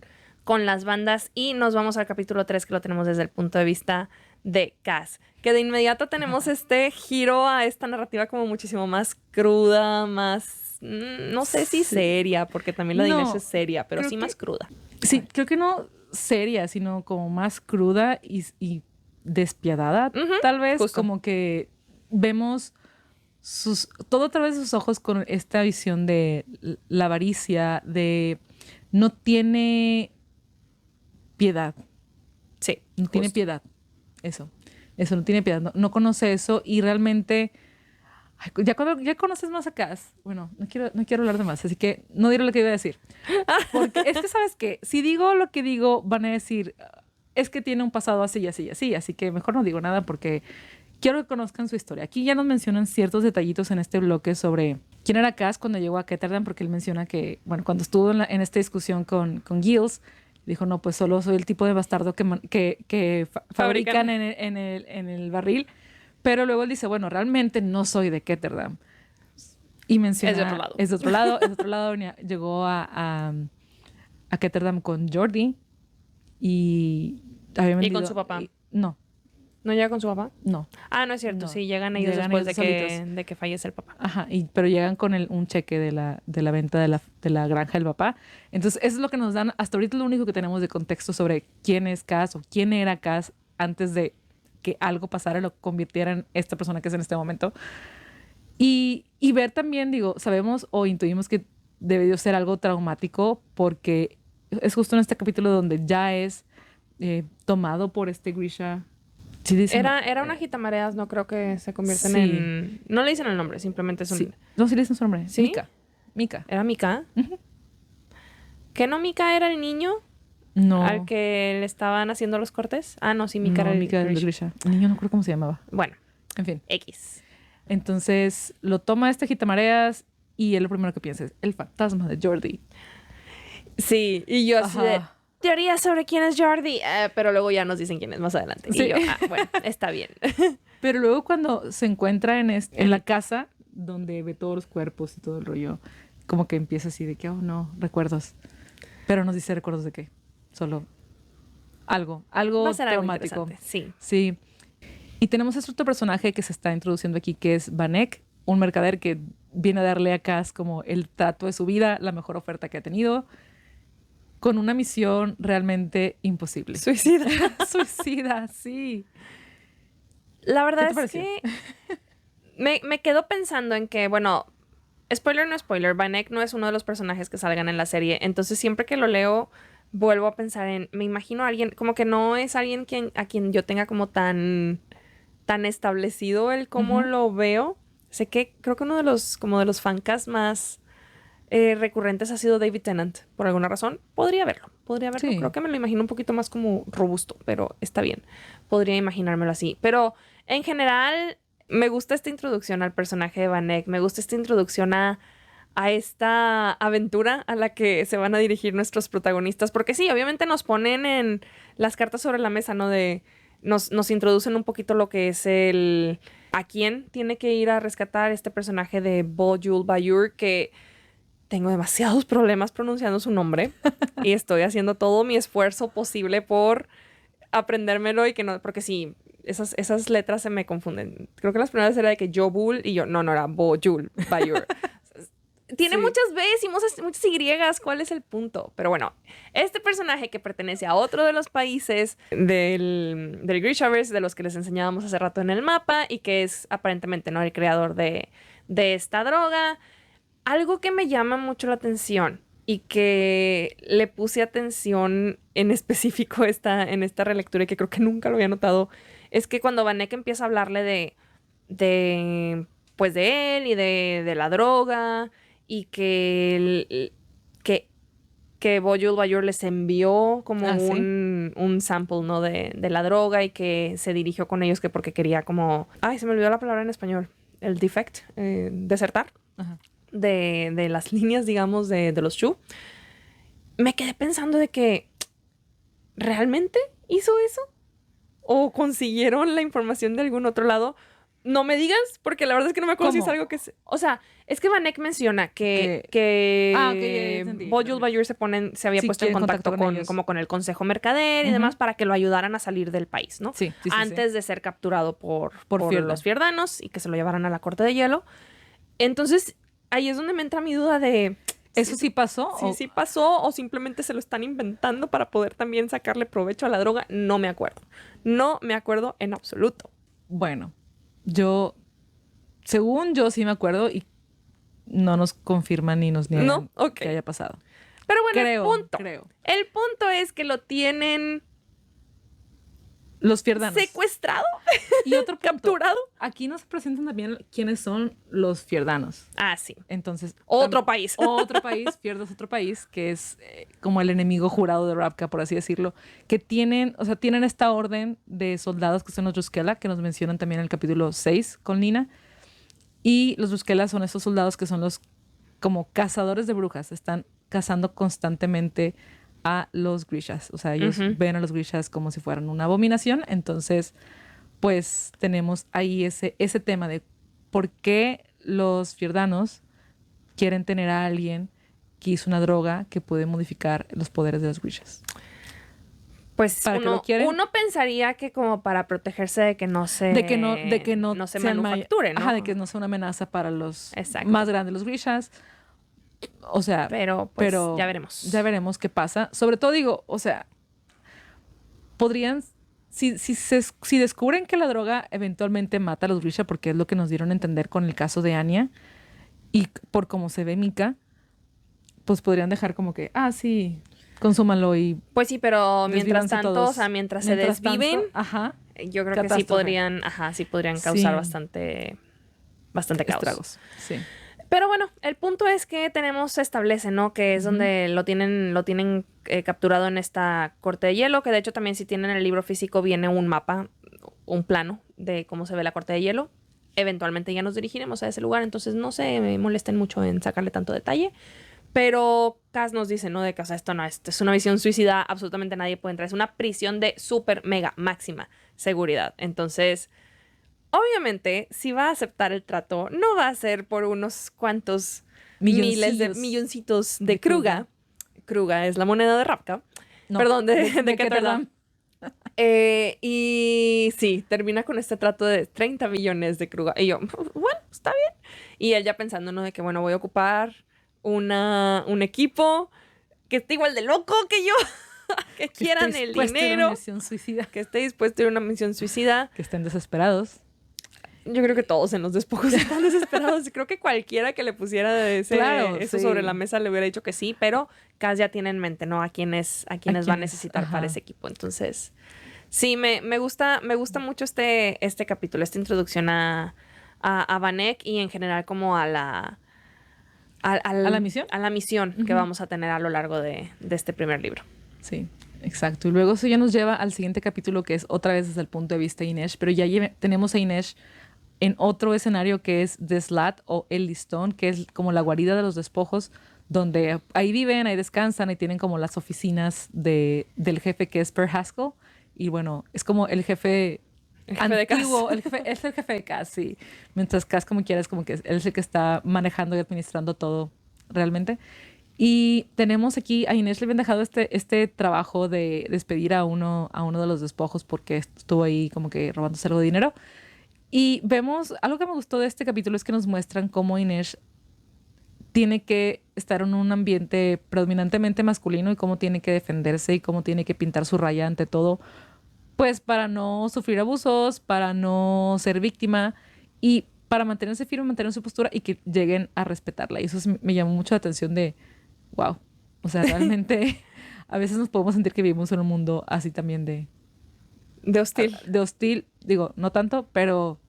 las bandas, y nos vamos al capítulo 3, que lo tenemos desde el punto de vista de Cass. Que de inmediato tenemos este giro a esta narrativa como muchísimo más cruda, más... no sé si Sí. seria, porque también la de No, Inesh es seria, pero creo sí que- más cruda. Sí, creo que no seria, sino como más cruda y despiadada, Ujú, tal vez, justo. como que vemos todo a través de sus ojos con esta visión de la avaricia, de no tiene piedad, Sí, no tiene justo. piedad, eso, no tiene piedad, no conoce eso y realmente, ay, cuando ya conoces más a Cass, bueno, no quiero hablar de más, así que no diré lo que iba a decir, porque es que sabes que si digo lo que digo van a decir, es que tiene un pasado así y así y así que mejor no digo nada porque quiero que conozcan su historia. Aquí ya nos mencionan ciertos detallitos en este bloque sobre quién era Cass cuando llegó a Ketterdam, porque él menciona que, bueno, cuando estuvo en esta discusión con Giles, dijo, no, pues solo soy el tipo de bastardo que fabrican en el barril. Pero luego él dice, bueno, realmente no soy de Ketterdam. Y menciona... Es de otro lado. Es de otro lado, es de otro lado. Llegó a Ketterdam con Jordi y había ¿Y vendido... con su papá? No, ¿No llega con su papá? no. Ah, no es cierto. No. Sí, llegan ellos Llegan después ellos de solitos. que fallece el papá. Ajá, pero llegan con un cheque de la venta de la granja del papá. Entonces, eso es lo que nos dan, hasta ahorita es lo único que tenemos de contexto sobre quién es Cass o quién era Cass antes de que algo pasara y lo convirtiera en esta persona que es en este momento. Y ver también, digo, sabemos o intuimos que debió ser algo traumático porque es justo en este capítulo donde ya es tomado por este Grisha. Sí, dicen, Era una gitamareas, no creo que se conviertan sí. en... No le dicen el nombre, simplemente es un... Sí. No, sí le dicen su nombre. ¿Sí? Mika. ¿Era Mika? ¿Que no Mika era el niño No. al que le estaban haciendo los cortes? Ah, no, sí, Mika No, era el Mika del Grisha. Grisha. El niño no recuerdo cómo se llamaba. Bueno, En fin. X. Entonces lo toma este gitamareas y él lo primero que piensa es el fantasma de Jordi. Sí, y yo así de... Ajá. Teoría sobre quién es Jordi, pero luego ya nos dicen quién es más adelante. Sí. Y yo, bueno, está bien. Pero luego cuando se encuentra en la casa donde ve todos los cuerpos y todo el rollo, como que empieza así de que, oh no, recuerdos. Pero nos dice recuerdos de qué. Solo algo Va a ser algo traumático. interesante, sí. Sí. Y tenemos este otro personaje que se está introduciendo aquí, que es Vanek, un mercader que viene a darle a Cass como el trato de su vida, la mejor oferta que ha tenido, con una misión realmente imposible. Suicida. Suicida, sí. La verdad ¿Qué te es pareció? que me quedo pensando en que, bueno, spoiler no spoiler, Vanek no es uno de los personajes que salgan en la serie. Entonces siempre que lo leo, vuelvo a pensar me imagino a alguien, como que no es alguien a quien yo tenga como tan establecido el cómo lo veo. Sé que creo que uno de los fancas más recurrentes ha sido David Tennant. Por alguna razón, podría verlo. Sí. Creo que me lo imagino un poquito más como robusto, pero está bien. Podría imaginármelo así. Pero en general, me gusta esta introducción al personaje de Vanek. Me gusta esta introducción a esta aventura a la que se van a dirigir nuestros protagonistas. Porque sí, obviamente nos ponen en las cartas sobre la mesa, ¿no? Nos introducen un poquito lo que es a quién tiene que ir a rescatar este personaje de Bo-Jul Bayur, que tengo demasiados problemas pronunciando su nombre y estoy haciendo todo mi esfuerzo posible por aprendérmelo y que no, porque sí, esas letras se me confunden. Creo que las primeras era de que Jobul y yo, no era Bo-Jul Bayur. Tiene Sí. muchas B's y muchas Y. ¿Cuál es el punto? Pero bueno, este personaje que pertenece a otro de los países del Grishaverse, de los que les enseñábamos hace rato en el mapa, y que es aparentemente, ¿no?, el creador de esta droga. Algo que me llama mucho la atención y que le puse atención en específico en esta relectura y que creo que nunca lo había notado, es que cuando Vanek empieza a hablarle de pues de él y de la droga y que Boyul Bayur les envió como ¿sí? un sample, ¿no? De la droga y que se dirigió con ellos que porque quería como... Ay, se me olvidó la palabra en español. El defect, desertar Ajá. de las líneas, digamos, de los Shu. Me quedé pensando de que ¿realmente hizo eso? ¿O consiguieron la información de algún otro lado? No me digas, porque la verdad es que no me acuerdo si es ¿Cómo? algo que... O sea, es que Vanek menciona Que... Ok, ya que entendí. ¿A qué te Boyul refieres? Bayur se había Sí, puesto en quieren contacto contacto con con, ellos. como con el Consejo Mercader y Ujú. demás para que lo ayudaran a salir del país, ¿no? Sí, sí, sí, sí. Antes de ser capturado por Fierda. los Fierdanos y que se lo llevaran a la Corte de Hielo. Entonces, ahí es donde me entra mi duda de... ¿Eso sí pasó? Sí pasó o simplemente se lo están inventando para poder también sacarle provecho a la droga. No me acuerdo. No me acuerdo en absoluto. Bueno, según yo sí me acuerdo y no nos confirman ni nos niegan ¿No? Ok. que haya pasado. Pero bueno, Creo. El punto es que lo tienen Los Fierdanos. secuestrado, Y otro punto, capturado. aquí nos presentan también quiénes son los Fierdanos. Ah, sí. Entonces, Otro país. Otro país, Fierda es otro país, que es como el enemigo jurado de Ravka, por así decirlo, que tienen esta orden de soldados que son los Druskela, que nos mencionan también en el capítulo 6 con Nina. Y los Druskela son esos soldados que son los como cazadores de brujas, están cazando constantemente a los Grishas. O sea, ellos ven a los Grishas como si fueran una abominación. Entonces, pues tenemos ahí ese tema de por qué los Fierdanos quieren tener a alguien que hizo una droga que puede modificar los poderes de los Grishas. Pues uno pensaría que como para protegerse de que no se manufacture, ¿no? Ajá, de que no sea una amenaza para los Exacto. más grandes, los Grishas. O sea, pero ya veremos. Ya veremos qué pasa. Sobre todo digo, o sea, podrían, si descubren que la droga eventualmente mata a los Grisha, porque es lo que nos dieron a entender con el caso de Anya, y por cómo se ve Mika, pues podrían dejar como que, sí, consúmanlo y... Pues sí, pero mientras tanto, todos. o sea, mientras se desviven, yo creo que sí podrían causar bastante caos. Estragos, sí. Pero bueno, el punto es que se establece, ¿no? Que es donde lo tienen capturado en esta corte de hielo, que de hecho también si tienen el libro físico viene un mapa, un plano de cómo se ve la corte de hielo. Eventualmente ya nos dirigiremos a ese lugar, entonces no se molesten mucho en sacarle tanto detalle. Pero Kaz nos dice, ¿no? De que, o sea, esto es una misión suicida, absolutamente nadie puede entrar. Es una prisión de súper, mega, máxima seguridad. Entonces... Obviamente, si va a aceptar el trato, no va a ser por unos cuantos miles de milloncitos de Kruga. Kruga es la moneda de Ravka. No, perdón, de Ketterdam. Y sí, termina con este trato de 30 millones de Kruga. Y yo, bueno, está bien. Y él ya pensando, ¿no? De que, bueno, voy a ocupar un equipo que esté igual de loco que yo. Que quieran el dinero. Una misión suicida. Que esté dispuesto a ir a una misión suicida. Que estén desesperados. Yo creo que todos en los despojos están desesperados. Creo que cualquiera que le pusiera eso sobre la mesa le hubiera dicho que sí, pero Kaz ya tiene en mente, ¿no? A quienes va a necesitar para ese equipo. Entonces, sí, me gusta mucho este capítulo, esta introducción a Vanek y en general como a la misión. A la misión que vamos a tener a lo largo de este primer libro. Sí, exacto. Y luego eso ya nos lleva al siguiente capítulo, que es otra vez desde el punto de vista de Inesh, pero ya tenemos a Inesh en otro escenario que es The Slat o El Listón, que es como la guarida de los despojos, donde ahí viven, ahí descansan, y tienen como las oficinas del jefe que es Per Haskell. Y bueno, es como el jefe antiguo, es el jefe de Kaz, sí. Mientras Kaz, como quieras, como que él es el que está manejando y administrando todo realmente. Y tenemos aquí a Inesh, le habían dejado este trabajo de despedir a uno de los despojos porque estuvo ahí como que robándose algo de dinero. Y vemos, algo que me gustó de este capítulo es que nos muestran cómo Inesh tiene que estar en un ambiente predominantemente masculino y cómo tiene que defenderse y cómo tiene que pintar su raya ante todo, pues para no sufrir abusos, para no ser víctima y para mantenerse firme, mantener su postura y que lleguen a respetarla. Y eso me llamó mucho la atención de, wow, o sea, realmente a veces nos podemos sentir que vivimos en un mundo así también de hostil. De hostil, digo, no tanto, pero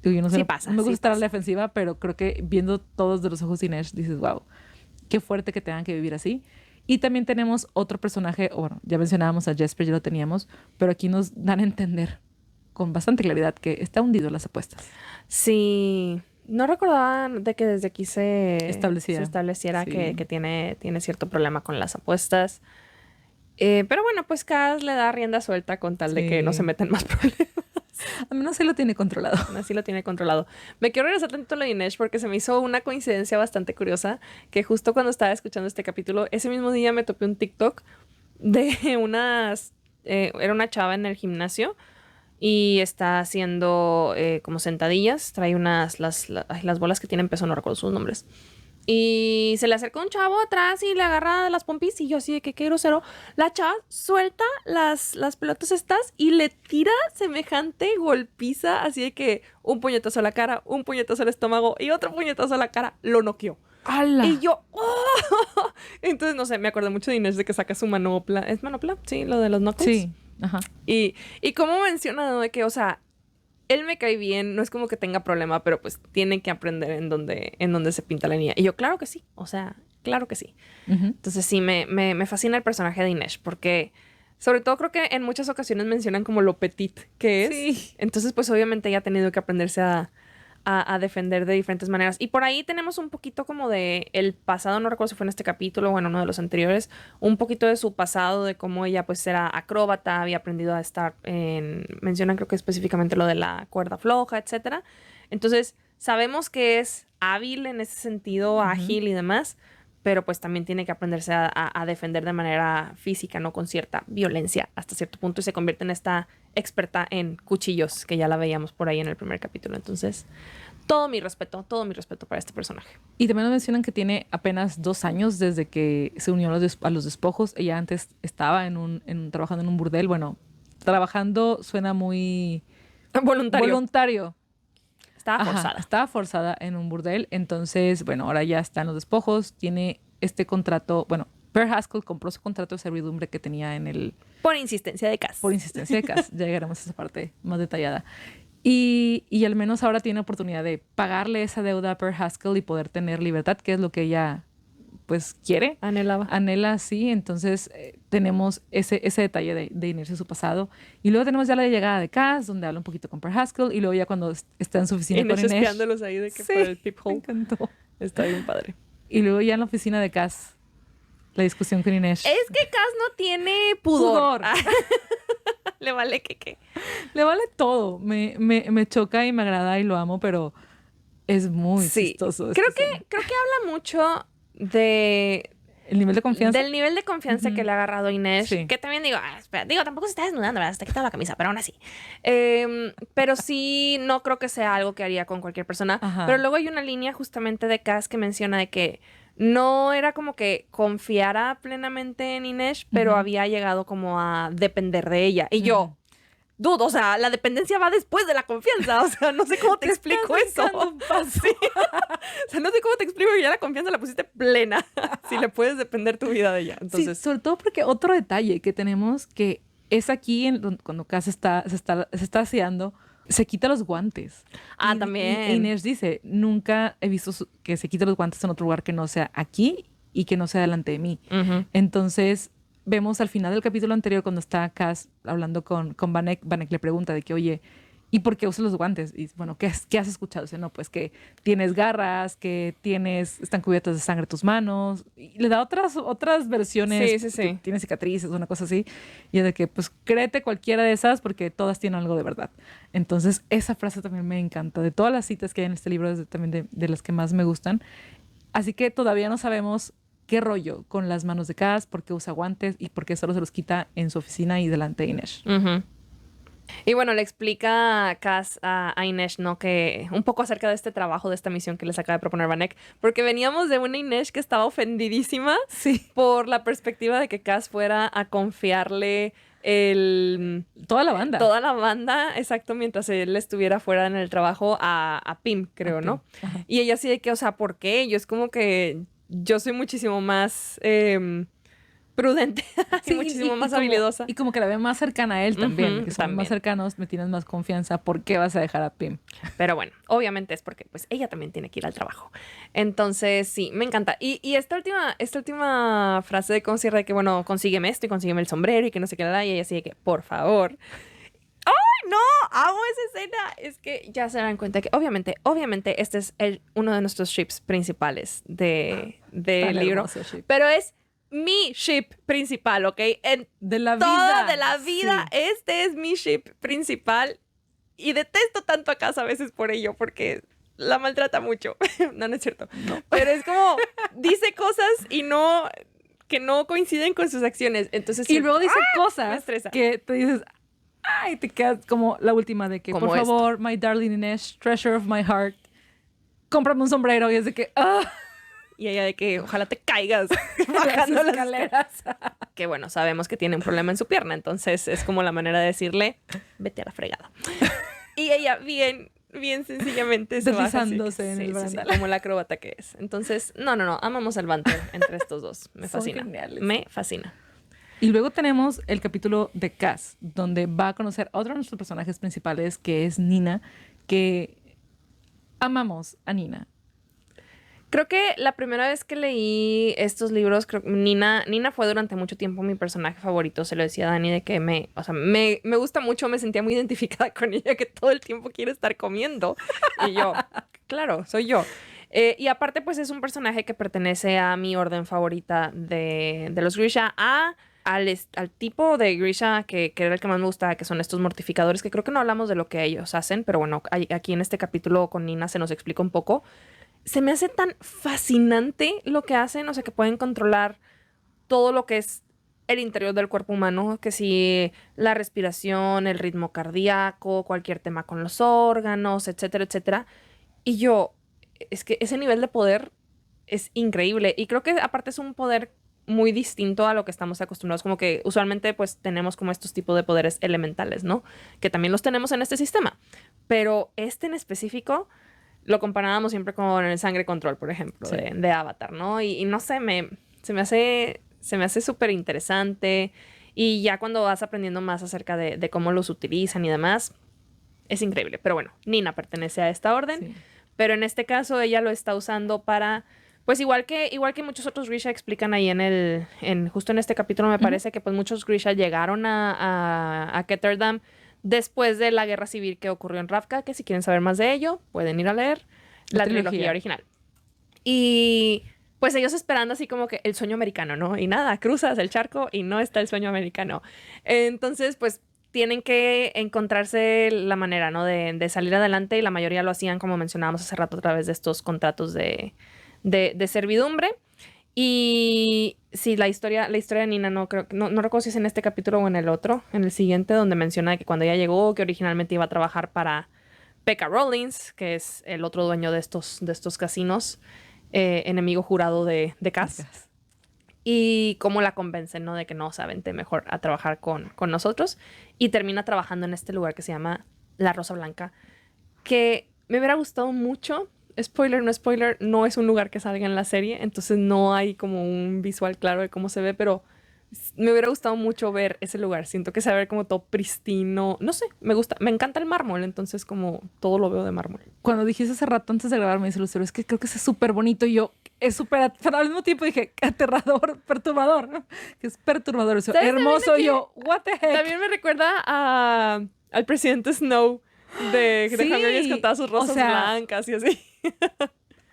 Digo, yo no sé, Sí pasa, no me gusta sí estar a pasa. la defensiva, pero creo que viendo todos de los ojos de Inés, dices, wow, qué fuerte que tengan que vivir así. Y también tenemos otro personaje, o bueno, ya mencionábamos a Jesper, ya lo teníamos, pero aquí nos dan a entender con bastante claridad que está hundido en las apuestas. Sí, no recordaba de que desde aquí se Establecida. estableciera Sí. que tiene cierto problema con las apuestas. Pero bueno, pues Cass le da rienda suelta con tal de que no se Sí. meten más problemas. Al menos sí lo tiene controlado. Así lo tiene controlado. Me quiero regresar tantito a lo de Inesh porque se me hizo una coincidencia bastante curiosa que justo cuando estaba escuchando este capítulo, ese mismo día me topé un TikTok de era una chava en el gimnasio y está haciendo como sentadillas. Trae las bolas que tienen peso, no recuerdo sus nombres. Y se le acerca un chavo atrás y le agarra las pompis y yo así de que qué grosero. La chava suelta las pelotas estas y le tira semejante golpiza, así de que un puñetazo a la cara, un puñetazo al estómago y otro puñetazo a la cara. Lo noqueó. ¡Hala! Y yo, ¡oh! Entonces, no sé, me acuerdo mucho de Inés de que saca su manopla. ¿Es manopla? Sí, lo de los knuckles. Sí, ajá. Y como menciona, ¿no? De que, o sea, él me cae bien, no es como que tenga problema, pero pues tiene que aprender en dónde se pinta la línea. Y yo, claro que sí, o sea, claro que sí. Ujú. Entonces sí, me fascina el personaje de Inesh, porque sobre todo creo que en muchas ocasiones mencionan como lo petit que es. Sí. Entonces pues obviamente ella ha tenido que aprenderse a defender de diferentes maneras. Y por ahí tenemos un poquito como de el pasado, no recuerdo si fue en este capítulo o en uno de los anteriores, un poquito de su pasado, de cómo ella pues era acróbata, había aprendido a estar mencionan creo que específicamente lo de la cuerda floja, etcétera. Entonces sabemos que es hábil en ese sentido, ágil y demás, pero pues también tiene que aprenderse a defender de manera física, no con cierta violencia hasta cierto punto y se convierte en esta experta en cuchillos, que ya la veíamos por ahí en el primer capítulo. Entonces, todo mi respeto para este personaje. Y también nos mencionan que tiene apenas 2 años desde que se unió a los despojos. Ella antes estaba trabajando en un burdel. Bueno, trabajando suena muy voluntario. Estaba Ajá, forzada. estaba forzada en un burdel. Entonces, bueno, ahora ya está en los despojos. Tiene este contrato. Bueno, Per Haskell compró su contrato de servidumbre que tenía Por insistencia de Cass. por insistencia de Cass. Ya llegaremos a esa parte más detallada. Y al menos ahora tiene oportunidad de pagarle esa deuda a Per Haskell y poder tener libertad, que es lo que ella pues quiere. Anhelaba. Anhela, sí. Entonces tenemos ese detalle de unirse a su pasado. Y luego tenemos ya la llegada de Cass, donde habla un poquito con Per Haskell. Y luego ya cuando está en su oficina con Inesh Inesh. espiándolos ahí de que Sí, por el peephole. me encantó. Está bien padre. Y luego ya en la oficina de Cass, la discusión con Inesh. Es que Cass no tiene pudor. Pudor. Le vale que. Le vale todo. Me choca y me agrada y lo amo, pero es muy Sí. chistoso. Creo que habla mucho El nivel de confianza. del nivel de confianza que le ha agarrado Inés. Sí. Que también digo, espera, tampoco se está desnudando, ¿verdad? Se está quitando la camisa, pero aún así. Pero sí, no creo que sea algo que haría con cualquier persona. Ajá. Pero luego hay una línea justamente de Cass que menciona de que no era como que confiara plenamente en Inés, pero había llegado como a depender de ella. Y yo, dudo, o sea, la dependencia va después de la confianza. O sea, no sé cómo te explico eso. Sí. O sea, no sé cómo te explico que ya la confianza la pusiste plena. Si le puedes depender tu vida de ella. Entonces, Sí, sobre todo porque otro detalle que tenemos que es aquí cuando Cass se está aseando, se quita los guantes. también. Y Inés dice, nunca he visto que se quite los guantes en otro lugar que no sea aquí y que no sea delante de mí. Ujú. Entonces, vemos al final del capítulo anterior cuando está Cass hablando con Vanek le pregunta de que, oye, ¿y por qué usas los guantes? Y bueno, ¿qué has escuchado? Dice, no, pues que tienes garras, que están cubiertas de sangre tus manos. Y le da otras versiones. Sí. Que tiene cicatrices, una cosa así. Y es de que, pues, créete cualquiera de esas porque todas tienen algo de verdad. Entonces, esa frase también me encanta. De todas las citas que hay en este libro, es también de las que más me gustan. Así que todavía no sabemos qué rollo con las manos de Cass, por qué usa guantes y por qué solo se los quita en su oficina y delante de Inesh. Ujú. Y bueno, le explica Cass a Inesh, ¿no? Que un poco acerca de este trabajo, de esta misión que les acaba de proponer Vanek. Porque veníamos de una Inesh que estaba ofendidísima Sí. por la perspectiva de que Cass fuera a confiarle Toda la banda. toda la banda, exacto, mientras él estuviera fuera en el trabajo a Pim, creo, A Pim, ¿no? ajá. Y ella así de que, o sea, ¿por qué? Yo es como que yo soy muchísimo más prudente y Sí, muchísimo más como, habilidosa. y como que la ve más cercana a él también, Ujú, que son también. más cercanos, me tienes más confianza. ¿Por qué vas a dejar a Pim? Pero bueno, obviamente es porque pues ella también tiene que ir al trabajo. Entonces, sí, me encanta. Y esta última frase de cómo cierra de que, bueno, consígueme esto y consígueme el sombrero y que no sé qué, y ella así de que, por favor. ¡Ay, no! Amo esa escena. Es que ya se dan cuenta que, obviamente, este es uno de nuestros ships principales del Tan libro. hermoso ship. Pero es mi ship principal, ¿ok? En De la toda vida. de la vida, Sí. este es mi ship principal. Y detesto tanto a Cass a veces por ello, porque la maltrata mucho. No, no es cierto. No. Pero es como, dice cosas y no, que no coinciden con sus acciones. Entonces, Y luego dice me cosas estresa. que te dices, ay, te quedas como la última de que, Como por esto. favor, my darling Inés, treasure of my heart, cómprame un sombrero. Y es de que, Y ella de que ojalá te caigas las bajando las escaleras. Que bueno, sabemos que tiene un problema en su pierna, entonces es como la manera de decirle, vete a la fregada. Y ella bien sencillamente se baja así. Deslizándose en el barandal. como la acróbata que es. Entonces, no, amamos el banter entre estos dos. Me Son fascina. geniales. Me fascina. Y luego tenemos el capítulo de Cass, donde va a conocer a otro de nuestros personajes principales, que es Nina, que amamos a Nina. Creo que la primera vez que leí estos libros, Nina fue durante mucho tiempo mi personaje favorito. Se lo decía a Dani de que me gusta mucho, me sentía muy identificada con ella, que todo el tiempo quiere estar comiendo. Y yo, claro, soy yo. Y aparte, pues es un personaje que pertenece a mi orden favorita de los Grisha, al tipo de Grisha que era el que más me gustaba, que son estos mortificadores, que creo que no hablamos de lo que ellos hacen, pero bueno, aquí en este capítulo con Nina se nos explica un poco. Se me hace tan fascinante lo que hacen, o sea, que pueden controlar todo lo que es el interior del cuerpo humano, que si la respiración, el ritmo cardíaco, cualquier tema con los órganos, etcétera, etcétera. Y es que ese nivel de poder es increíble. Y creo que aparte es un poder muy distinto a lo que estamos acostumbrados. Como que usualmente pues tenemos como estos tipos de poderes elementales, ¿no? Que también los tenemos en este sistema. Pero este en específico lo comparábamos siempre con el Sangre Control, por ejemplo, Sí. de Avatar, ¿no? Y no sé, se me hace súper interesante. Y ya cuando vas aprendiendo más acerca de cómo los utilizan y demás, es increíble. Pero bueno, Nina pertenece a esta orden. Sí. Pero en este caso ella lo está usando para... Pues igual que muchos otros Grisha explican ahí justo en este capítulo, me parece que pues muchos Grisha llegaron a Ketterdam después de la guerra civil que ocurrió en Ravka, que si quieren saber más de ello, pueden ir a leer la trilogía original. Y pues ellos esperando así como que el sueño americano, ¿no? Y nada, cruzas el charco y no está el sueño americano. Entonces, pues tienen que encontrarse la manera, ¿no? De salir adelante y la mayoría lo hacían, como mencionábamos hace rato, a través de estos contratos de servidumbre. Y sí, la historia de Nina no recuerdo si es en este capítulo o en el otro, en el siguiente, donde menciona que cuando ella llegó, que originalmente iba a trabajar para Pekka Rollins, que es el otro dueño de estos casinos, enemigo jurado de Cass. Y cómo la convencen, ¿no? De que no, o sea, vente mejor a trabajar con nosotros. Y termina trabajando en este lugar que se llama La Rosa Blanca, que me hubiera gustado mucho. Spoiler, no es un lugar que salga en la serie, entonces no hay como un visual claro de cómo se ve, pero me hubiera gustado mucho ver ese lugar. Siento que se ve como todo pristino. No sé, me encanta el mármol, entonces como todo lo veo de mármol. Cuando dijiste hace rato antes de grabar, me dice Lucero, es que creo que es súper bonito. Y yo, es súper, pero al mismo tiempo dije, aterrador, perturbador, ¿no? Que es perturbador, eso, hermoso. Y yo, what the heck. También me recuerda al presidente Snow de Hunger Games con todas sus rosas blancas y así.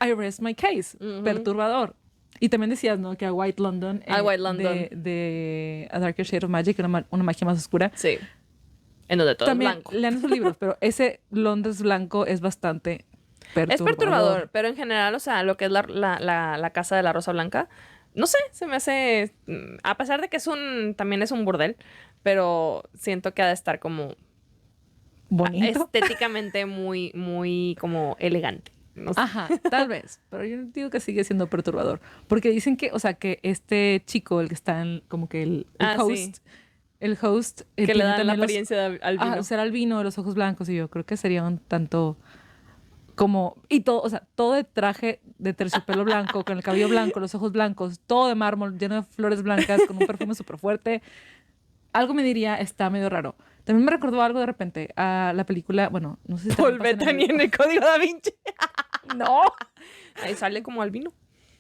I rest my case. Perturbador. Y también decías, ¿no? Que a White London. White London. De A Darker Shade of Magic, una magia más oscura. Sí. En donde todo también, es blanco. Lean sus libros, pero ese Londres blanco es bastante perturbador. Es perturbador, pero en general, o sea, lo que es la casa de la Rosa Blanca, no sé, se me hace... A pesar de que también es un burdel, pero siento que ha de estar como... bonito. Estéticamente muy, muy como elegante. No sé. Ajá, tal vez. Pero yo digo que sigue siendo perturbador. Porque dicen que, o sea, que este chico, el que está en como que el host... Sí. El host... Que le dan la apariencia de albino. Ser albino, de los ojos blancos. Y yo creo que sería un tanto y todo, o sea, todo de traje de terciopelo blanco, con el cabello blanco, los ojos blancos, todo de mármol, lleno de flores blancas, con un perfume súper fuerte. Algo me diría, está medio raro. También me recordó algo de repente a la película, bueno, no sé si Paul Bettany en el Código Da Vinci. No. Ahí sale como albino.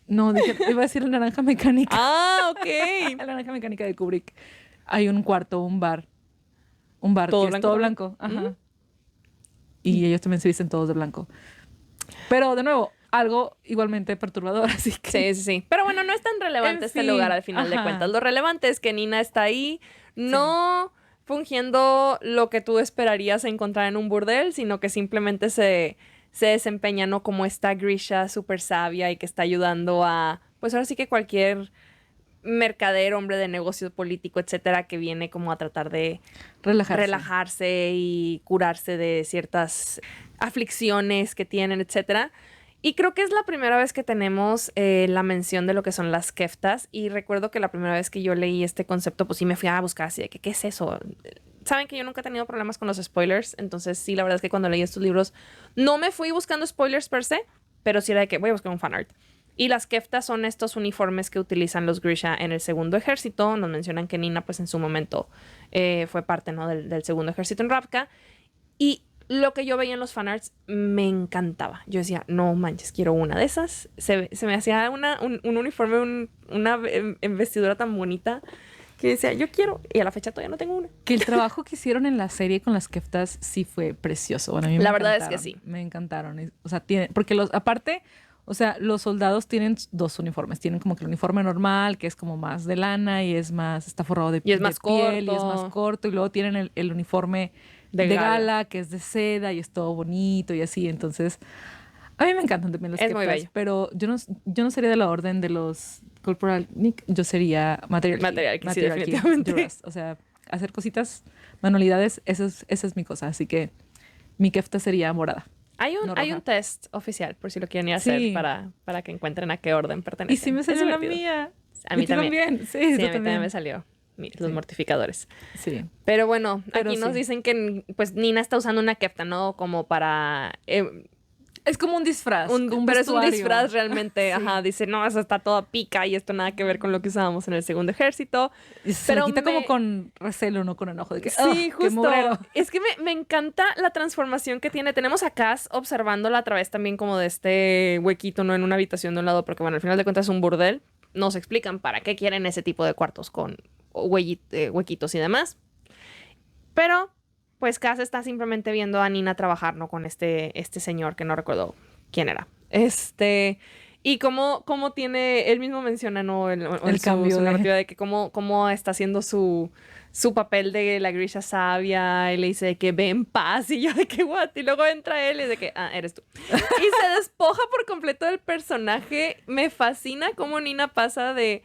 No, iba a decir La Naranja Mecánica. Ah, ok. La Naranja Mecánica de Kubrick. Hay un cuarto, un bar ¿Todo que blanco es todo también? blanco. Ajá. Y ellos también se visten todos de blanco. Pero, de nuevo, algo igualmente perturbador, así que... Sí, sí, sí. Pero bueno, no es tan relevante En este fin, lugar al final de ajá. cuentas. Lo relevante es que Nina está ahí, no fungiendo lo que tú esperarías encontrar en un burdel, sino que simplemente se desempeña, ¿no? Como esta Grisha súper sabia y que está ayudando a, pues ahora sí que cualquier mercader, hombre de negocio político, etcétera, que viene como a tratar de relajarse y curarse de ciertas aflicciones que tienen, etcétera. Y creo que es la primera vez que tenemos la mención de lo que son las keftas. Y recuerdo que la primera vez que yo leí este concepto, pues sí me fui a buscar así de que, ¿qué es eso? Saben que yo nunca he tenido problemas con los spoilers. Entonces sí, la verdad es que cuando leí estos libros no me fui buscando spoilers per se, pero sí era de que voy a buscar un fanart. Y las keftas son estos uniformes que utilizan los Grisha en el segundo ejército. Nos mencionan que Nina, pues en su momento fue parte, ¿no? del segundo ejército en Ravka. Y lo que yo veía en los fanarts me encantaba. Yo decía, no manches, quiero una de esas. Se me hacía un uniforme, una vestidura tan bonita que decía, yo quiero. Y a la fecha todavía no tengo una. Que el trabajo que hicieron en la serie con las keftas sí fue precioso. Bueno, a mí me La verdad encantaron, es que sí. Me encantaron. O sea, porque aparte, o sea, los soldados tienen dos uniformes. Tienen como que el uniforme normal, que es como más de lana y es más, está forrado de, Y es de más piel corto. y es más corto. Y luego tienen el uniforme de gala, que es de seda y es todo bonito y así. Entonces, a mí me encantan también las Es keftas. muy bello. Pero yo no sería de la orden de los Corporal Nick. Yo sería Material Key, sí, definitivamente. Duras. O sea, hacer cositas, manualidades, esa es mi cosa. Así que mi kefta sería morada. Hay roja. un test oficial, por si lo quieren ir a hacer, para que encuentren a qué orden pertenecen. Y sí me salió la mía. A mí también. Sí, a mí también me salió. Los mortificadores. Sí. Pero bueno, Pero aquí nos dicen que pues Nina está usando una kefta, ¿no? Como para... es como un disfraz. pero es un disfraz realmente. Sí. Ajá, dice, no, eso está toda pica y esto nada que ver con lo que usábamos en el segundo ejército. Se le quita como con recelo, no con enojo. De que, sí, justo. Qué es que me encanta la transformación que tiene. Tenemos a Cass observándola a través también como de este huequito, ¿no? En una habitación de un lado, porque bueno, al final de cuentas es un burdel. Nos explican para qué quieren ese tipo de cuartos con huequitos y demás. Pero, pues Cass está simplemente viendo a Nina trabajar, ¿no? Con este señor que no recuerdo quién era. Y cómo tiene, él mismo menciona, ¿no? El cambio su narrativa de que cómo está haciendo su papel de la Grisha sabia, y le dice de que ve en paz, y yo de que what, y luego entra él y de que, eres tú. Y se despoja por completo del personaje. Me fascina cómo Nina pasa de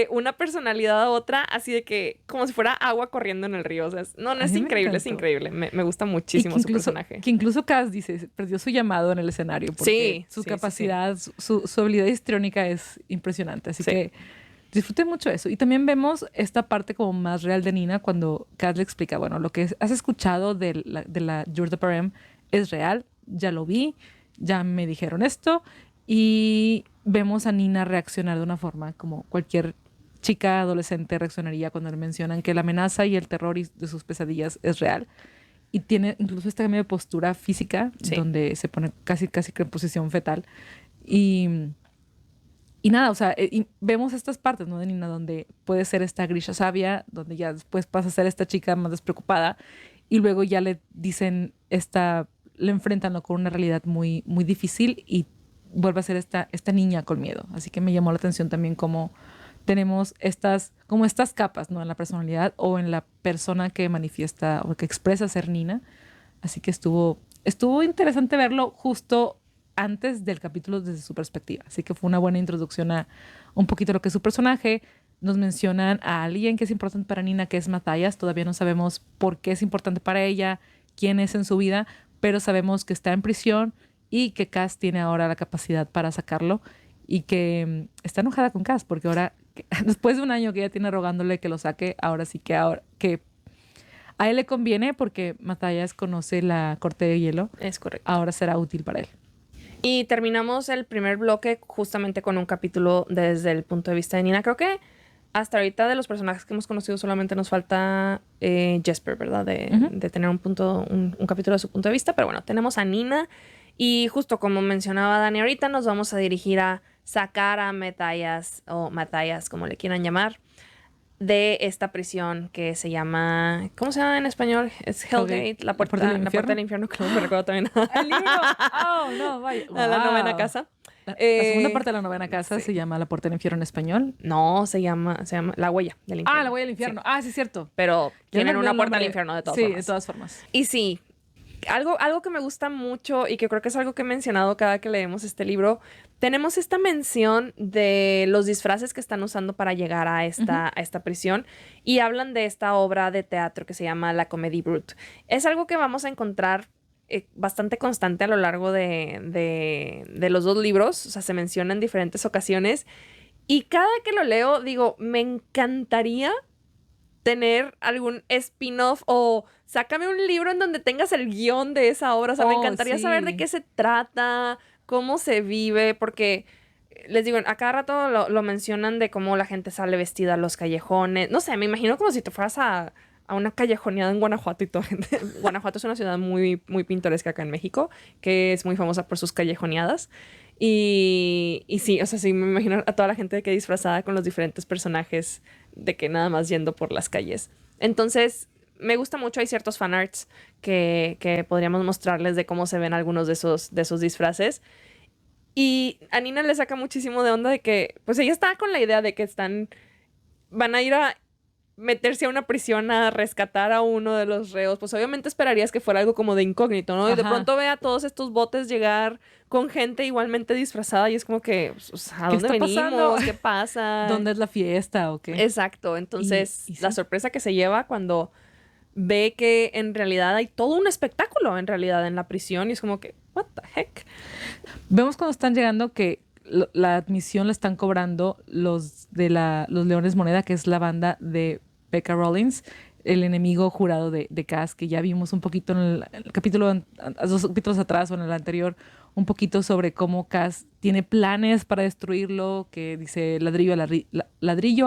una personalidad a otra, así de que como si fuera agua corriendo en el río. O sea, es increíble, es increíble. Me gusta muchísimo su personaje. Que incluso Cass dice, perdió su llamado en el escenario. Porque su capacidad, su habilidad histriónica es impresionante. Así que disfruté mucho eso. Y también vemos esta parte como más real de Nina cuando Cass le explica, bueno, lo que has escuchado de la Yurda Parem es real, ya lo vi, ya me dijeron esto. Y vemos a Nina reaccionar de una forma como cualquier chica adolescente reaccionaría cuando le mencionan que la amenaza y el terror de sus pesadillas es real. Y tiene incluso esta cambio de postura física, donde se pone casi en posición fetal. Y nada, o sea, y vemos estas partes, ¿no? De Nina, donde puede ser esta Grisha sabia, donde ya después pasa a ser esta chica más despreocupada, y luego ya le dicen le enfrentan, ¿no? Con una realidad muy, muy difícil y vuelve a ser esta niña con miedo. Así que me llamó la atención también cómo tenemos estas capas, ¿no? En la personalidad o en la persona que manifiesta o que expresa ser Nina. Así que estuvo interesante verlo justo antes del capítulo desde su perspectiva. Así que fue una buena introducción a un poquito lo que es su personaje. Nos mencionan a alguien que es importante para Nina, que es Matthias. Todavía no sabemos por qué es importante para ella, quién es en su vida, pero sabemos que está en prisión y que Cass tiene ahora la capacidad para sacarlo y que está enojada con Cass porque ahora, después de un año que ella tiene rogándole que lo saque, ahora sí que A él le conviene porque Matthias conoce la corte de hielo. Es correcto. Ahora será útil para él. Y terminamos el primer bloque justamente con un capítulo desde el punto de vista de Nina. Creo que hasta ahorita de los personajes que hemos conocido solamente nos falta Jesper, ¿verdad? De tener un capítulo de su punto de vista. Pero bueno, tenemos a Nina y justo como mencionaba Dani ahorita, nos vamos a dirigir a sacar a Matthias, o Matthias, como le quieran llamar, de esta prisión que se llama... ¿Cómo se llama en español? Es Hellgate, la puerta del infierno, que no me recuerdo también. El libro. Oh, no, vaya. Wow. A la novena casa. La segunda parte de la novena casa se llama La puerta del infierno en español. No, se llama La huella del infierno. Ah, La huella del infierno. Sí. Sí, es cierto. Pero tienen una puerta al infierno de todas formas. Sí, de todas formas. Y sí, algo que me gusta mucho y que creo que es algo que he mencionado cada que leemos este libro, tenemos esta mención de los disfraces que están usando para llegar a esta prisión y hablan de esta obra de teatro que se llama La Comédie Brute. Es algo que vamos a encontrar bastante constante a lo largo de los dos libros, o sea, se menciona en diferentes ocasiones y cada que lo leo digo, me encantaría tener algún spin-off o sácame un libro en donde tengas el guión de esa obra. O sea, me encantaría saber de qué se trata, cómo se vive, porque les digo, a cada rato lo mencionan de cómo la gente sale vestida a los callejones. No sé, me imagino como si te fueras a una callejoneada en Guanajuato y todo. Guanajuato es una ciudad muy, muy pintoresca acá en México, que es muy famosa por sus callejoneadas. Y sí, o sea, sí, me imagino a toda la gente que disfrazada con los diferentes personajes de que nada más yendo por las calles. Entonces, me gusta mucho. Hay ciertos fanarts que podríamos mostrarles de cómo se ven algunos de esos disfraces. Y a Nina le saca muchísimo de onda de que, pues ella está con la idea de que van a ir a meterse a una prisión a rescatar a uno de los reos. Pues obviamente esperarías que fuera algo como de incógnito, ¿no? Y de pronto ve a todos estos botes llegar con gente igualmente disfrazada y es como que, pues, ¿a dónde venimos? Pasando? ¿Qué pasa? ¿Dónde es la fiesta o qué? Exacto. Entonces, la sorpresa que se lleva cuando ve que en realidad hay todo un espectáculo en realidad en la prisión y es como que, what the heck? Vemos cuando están llegando que la admisión la están cobrando los Leones Moneda, que es la banda de Becca Rollins, el enemigo jurado de Cass, que ya vimos un poquito en el capítulo, 2 capítulos atrás o en el anterior, un poquito sobre cómo Cass tiene planes para destruirlo, que dice ladrillo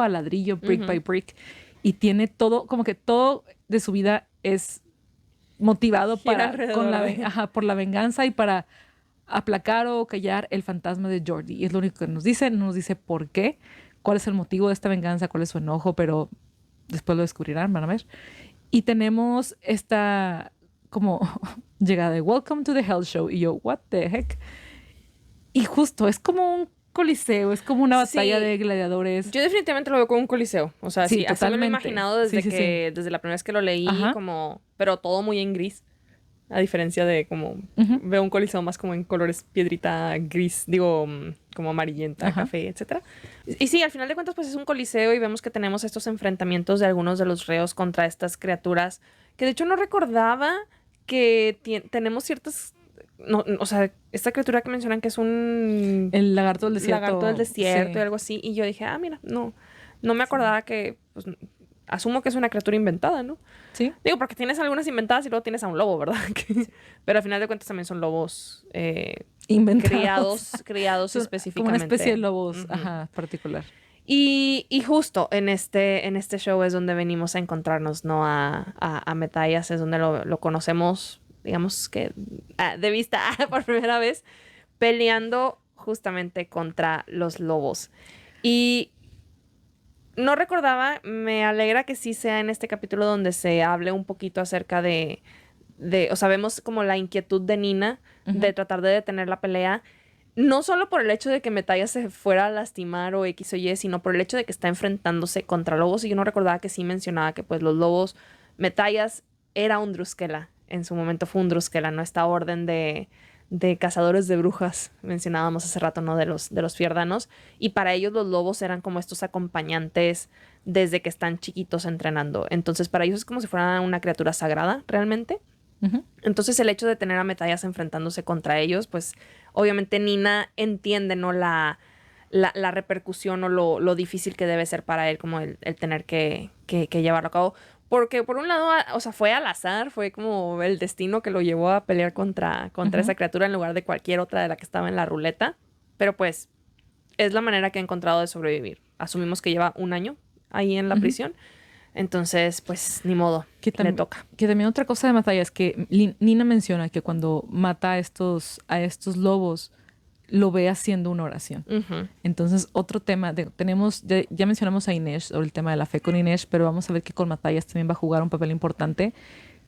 a ladrillo, brick by brick, y tiene todo, como que todo de su vida es motivado por la venganza y para aplacar o callar el fantasma de Jordi. Y es lo único que nos dice, no nos dice por qué, cuál es el motivo de esta venganza, cuál es su enojo, pero después lo descubrirán, van a ver. Y tenemos esta como llegada de Welcome to the Hell Show. Y yo, what the heck? Y justo, es como un coliseo, es como una batalla de gladiadores. Yo definitivamente lo veo como un coliseo. O sea, sí, así me lo he imaginado desde la primera vez que lo leí, como, pero todo muy en gris. A diferencia de como veo un coliseo más como en colores piedrita gris, digo, como amarillenta, café, etcétera. Y sí, al final de cuentas pues es un coliseo y vemos que tenemos estos enfrentamientos de algunos de los reos contra estas criaturas que de hecho no recordaba que tenemos ciertas... No, o sea, esta criatura que mencionan que es el lagarto del desierto. Lagarto del desierto y algo así. Y yo dije, mira, no me acordaba que... Pues, asumo que es una criatura inventada, ¿no? Sí. Digo, porque tienes algunas inventadas y luego tienes a un lobo, ¿verdad? Pero al final de cuentas también son lobos inventados. criados específicamente. Como una especie de lobos, particular. Y justo en este show es donde venimos a encontrarnos, ¿no? A Matthias, es donde lo conocemos, digamos que de vista por primera vez, peleando justamente contra los lobos. Y no recordaba, me alegra que sí sea en este capítulo donde se hable un poquito acerca de o sea, vemos como la inquietud de Nina de tratar de detener la pelea, no solo por el hecho de que Matthias se fuera a lastimar o X o Y, sino por el hecho de que está enfrentándose contra lobos. Y yo no recordaba que sí mencionaba que pues los lobos, Matthias era un Drusquela, en su momento fue un Drusquela, ¿no? Esta orden de cazadores de brujas, mencionábamos hace rato, ¿no? De los fierdanos. Y para ellos los lobos eran como estos acompañantes desde que están chiquitos entrenando. Entonces para ellos es como si fuera una criatura sagrada, realmente. Entonces el hecho de tener a Matthias enfrentándose contra ellos, pues obviamente Nina entiende, ¿no? La repercusión o lo difícil que debe ser para él como el tener que llevarlo a cabo. Porque por un lado, o sea, fue al azar, fue como el destino que lo llevó a pelear contra esa criatura en lugar de cualquier otra de la que estaba en la ruleta. Pero pues es la manera que ha encontrado de sobrevivir. Asumimos que lleva 1 año ahí en la prisión. Entonces, pues, ni modo, le toca. Que también otra cosa de Mataya es que Nina menciona que cuando mata a estos lobos, lo ve haciendo una oración. Entonces, otro tema, ya mencionamos a Inés, sobre el tema de la fe con Inés, pero vamos a ver que con Matayas también va a jugar un papel importante,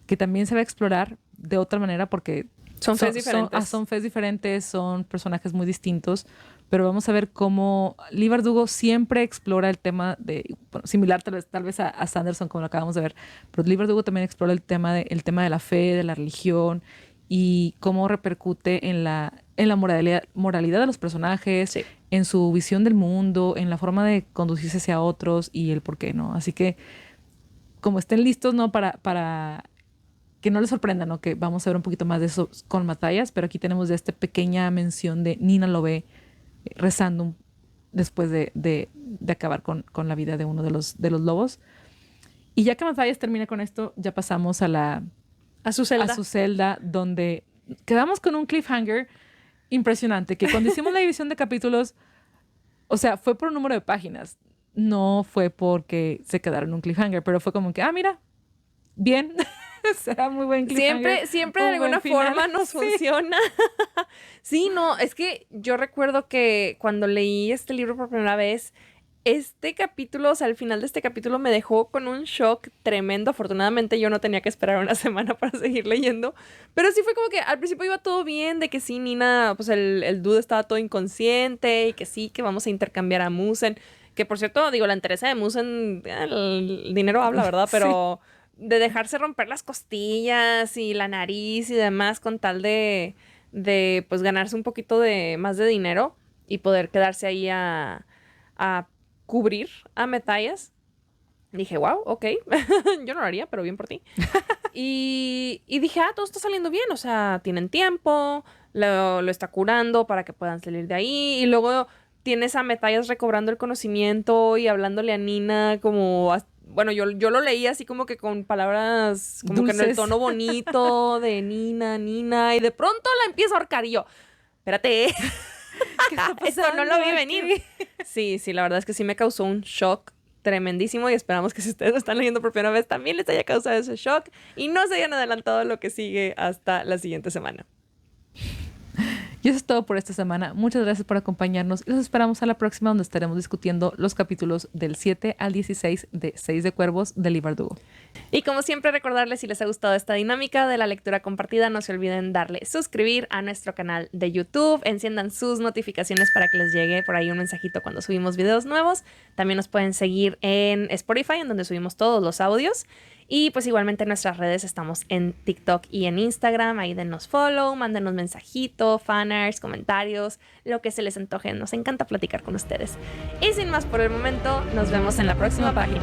que también se va a explorar de otra manera porque son fes diferentes. Son fes diferentes, son personajes muy distintos, pero vamos a ver cómo Leigh Bardugo siempre explora el tema de, bueno, similar tal vez a Sanderson, como lo acabamos de ver, pero Leigh Bardugo también explora el tema de la fe, de la religión y cómo repercute en la moralidad de los personajes, sí, en su visión del mundo, en la forma de conducirse hacia otros y el por qué, ¿no? Así que como estén listos, ¿no? Para que no les sorprenda, ¿no? Que vamos a ver un poquito más de eso con Matayas, pero aquí tenemos de esta pequeña mención de Nina lo ve rezando después de acabar con la vida de uno de los lobos. Y ya que Matayas termina con esto, ya pasamos a su celda, donde quedamos con un cliffhanger impresionante, que cuando hicimos la división de capítulos, o sea, fue por un número de páginas, no fue porque se quedaron en un cliffhanger, pero fue como que, mira, bien, será muy buen cliffhanger. Siempre de alguna forma nos funciona. Sí, no, es que yo recuerdo que cuando leí este libro por primera vez, este capítulo, o sea, al final de este capítulo me dejó con un shock tremendo. Afortunadamente yo no tenía que esperar una semana para seguir leyendo. Pero sí fue como que al principio iba todo bien, de que sí, Nina, pues el dude estaba todo inconsciente y que sí, que vamos a intercambiar a Musen. Que por cierto, digo, la interesa de Musen, el dinero habla, ¿verdad? Pero de dejarse romper las costillas y la nariz y demás con tal de pues ganarse un poquito más de dinero y poder quedarse ahí a cubrir a Matayas. Dije, wow, ok. Yo no lo haría, pero bien por ti. y dije, todo está saliendo bien. O sea, tienen tiempo, lo está curando para que puedan salir de ahí. Y luego tienes a Matayas recobrando el conocimiento y hablándole a Nina como... Bueno, yo lo leí así como que con palabras como dulces, que en el tono bonito de Nina. Y de pronto la empiezo a ahorcar y yo, espérate. Esto no lo vi venir. Sí, la verdad es que sí me causó un shock tremendísimo y esperamos que si ustedes lo están leyendo por primera vez también les haya causado ese shock y no se hayan adelantado lo que sigue hasta la siguiente semana. Y eso es todo por esta semana. Muchas gracias por acompañarnos y los esperamos a la próxima, donde estaremos discutiendo los capítulos del 7 al 16 de 6 de Cuervos de Leigh Bardugo. Y como siempre, recordarles, si les ha gustado esta dinámica de la lectura compartida, no se olviden darle suscribir a nuestro canal de YouTube, enciendan sus notificaciones para que les llegue por ahí un mensajito cuando subimos videos nuevos. También nos pueden seguir en Spotify, en donde subimos todos los audios. Y pues igualmente en nuestras redes estamos en TikTok y en Instagram. Ahí denos follow, mándenos mensajito, fanarts, comentarios, lo que se les antoje. Nos encanta platicar con ustedes. Y sin más por el momento, nos vemos en la próxima página.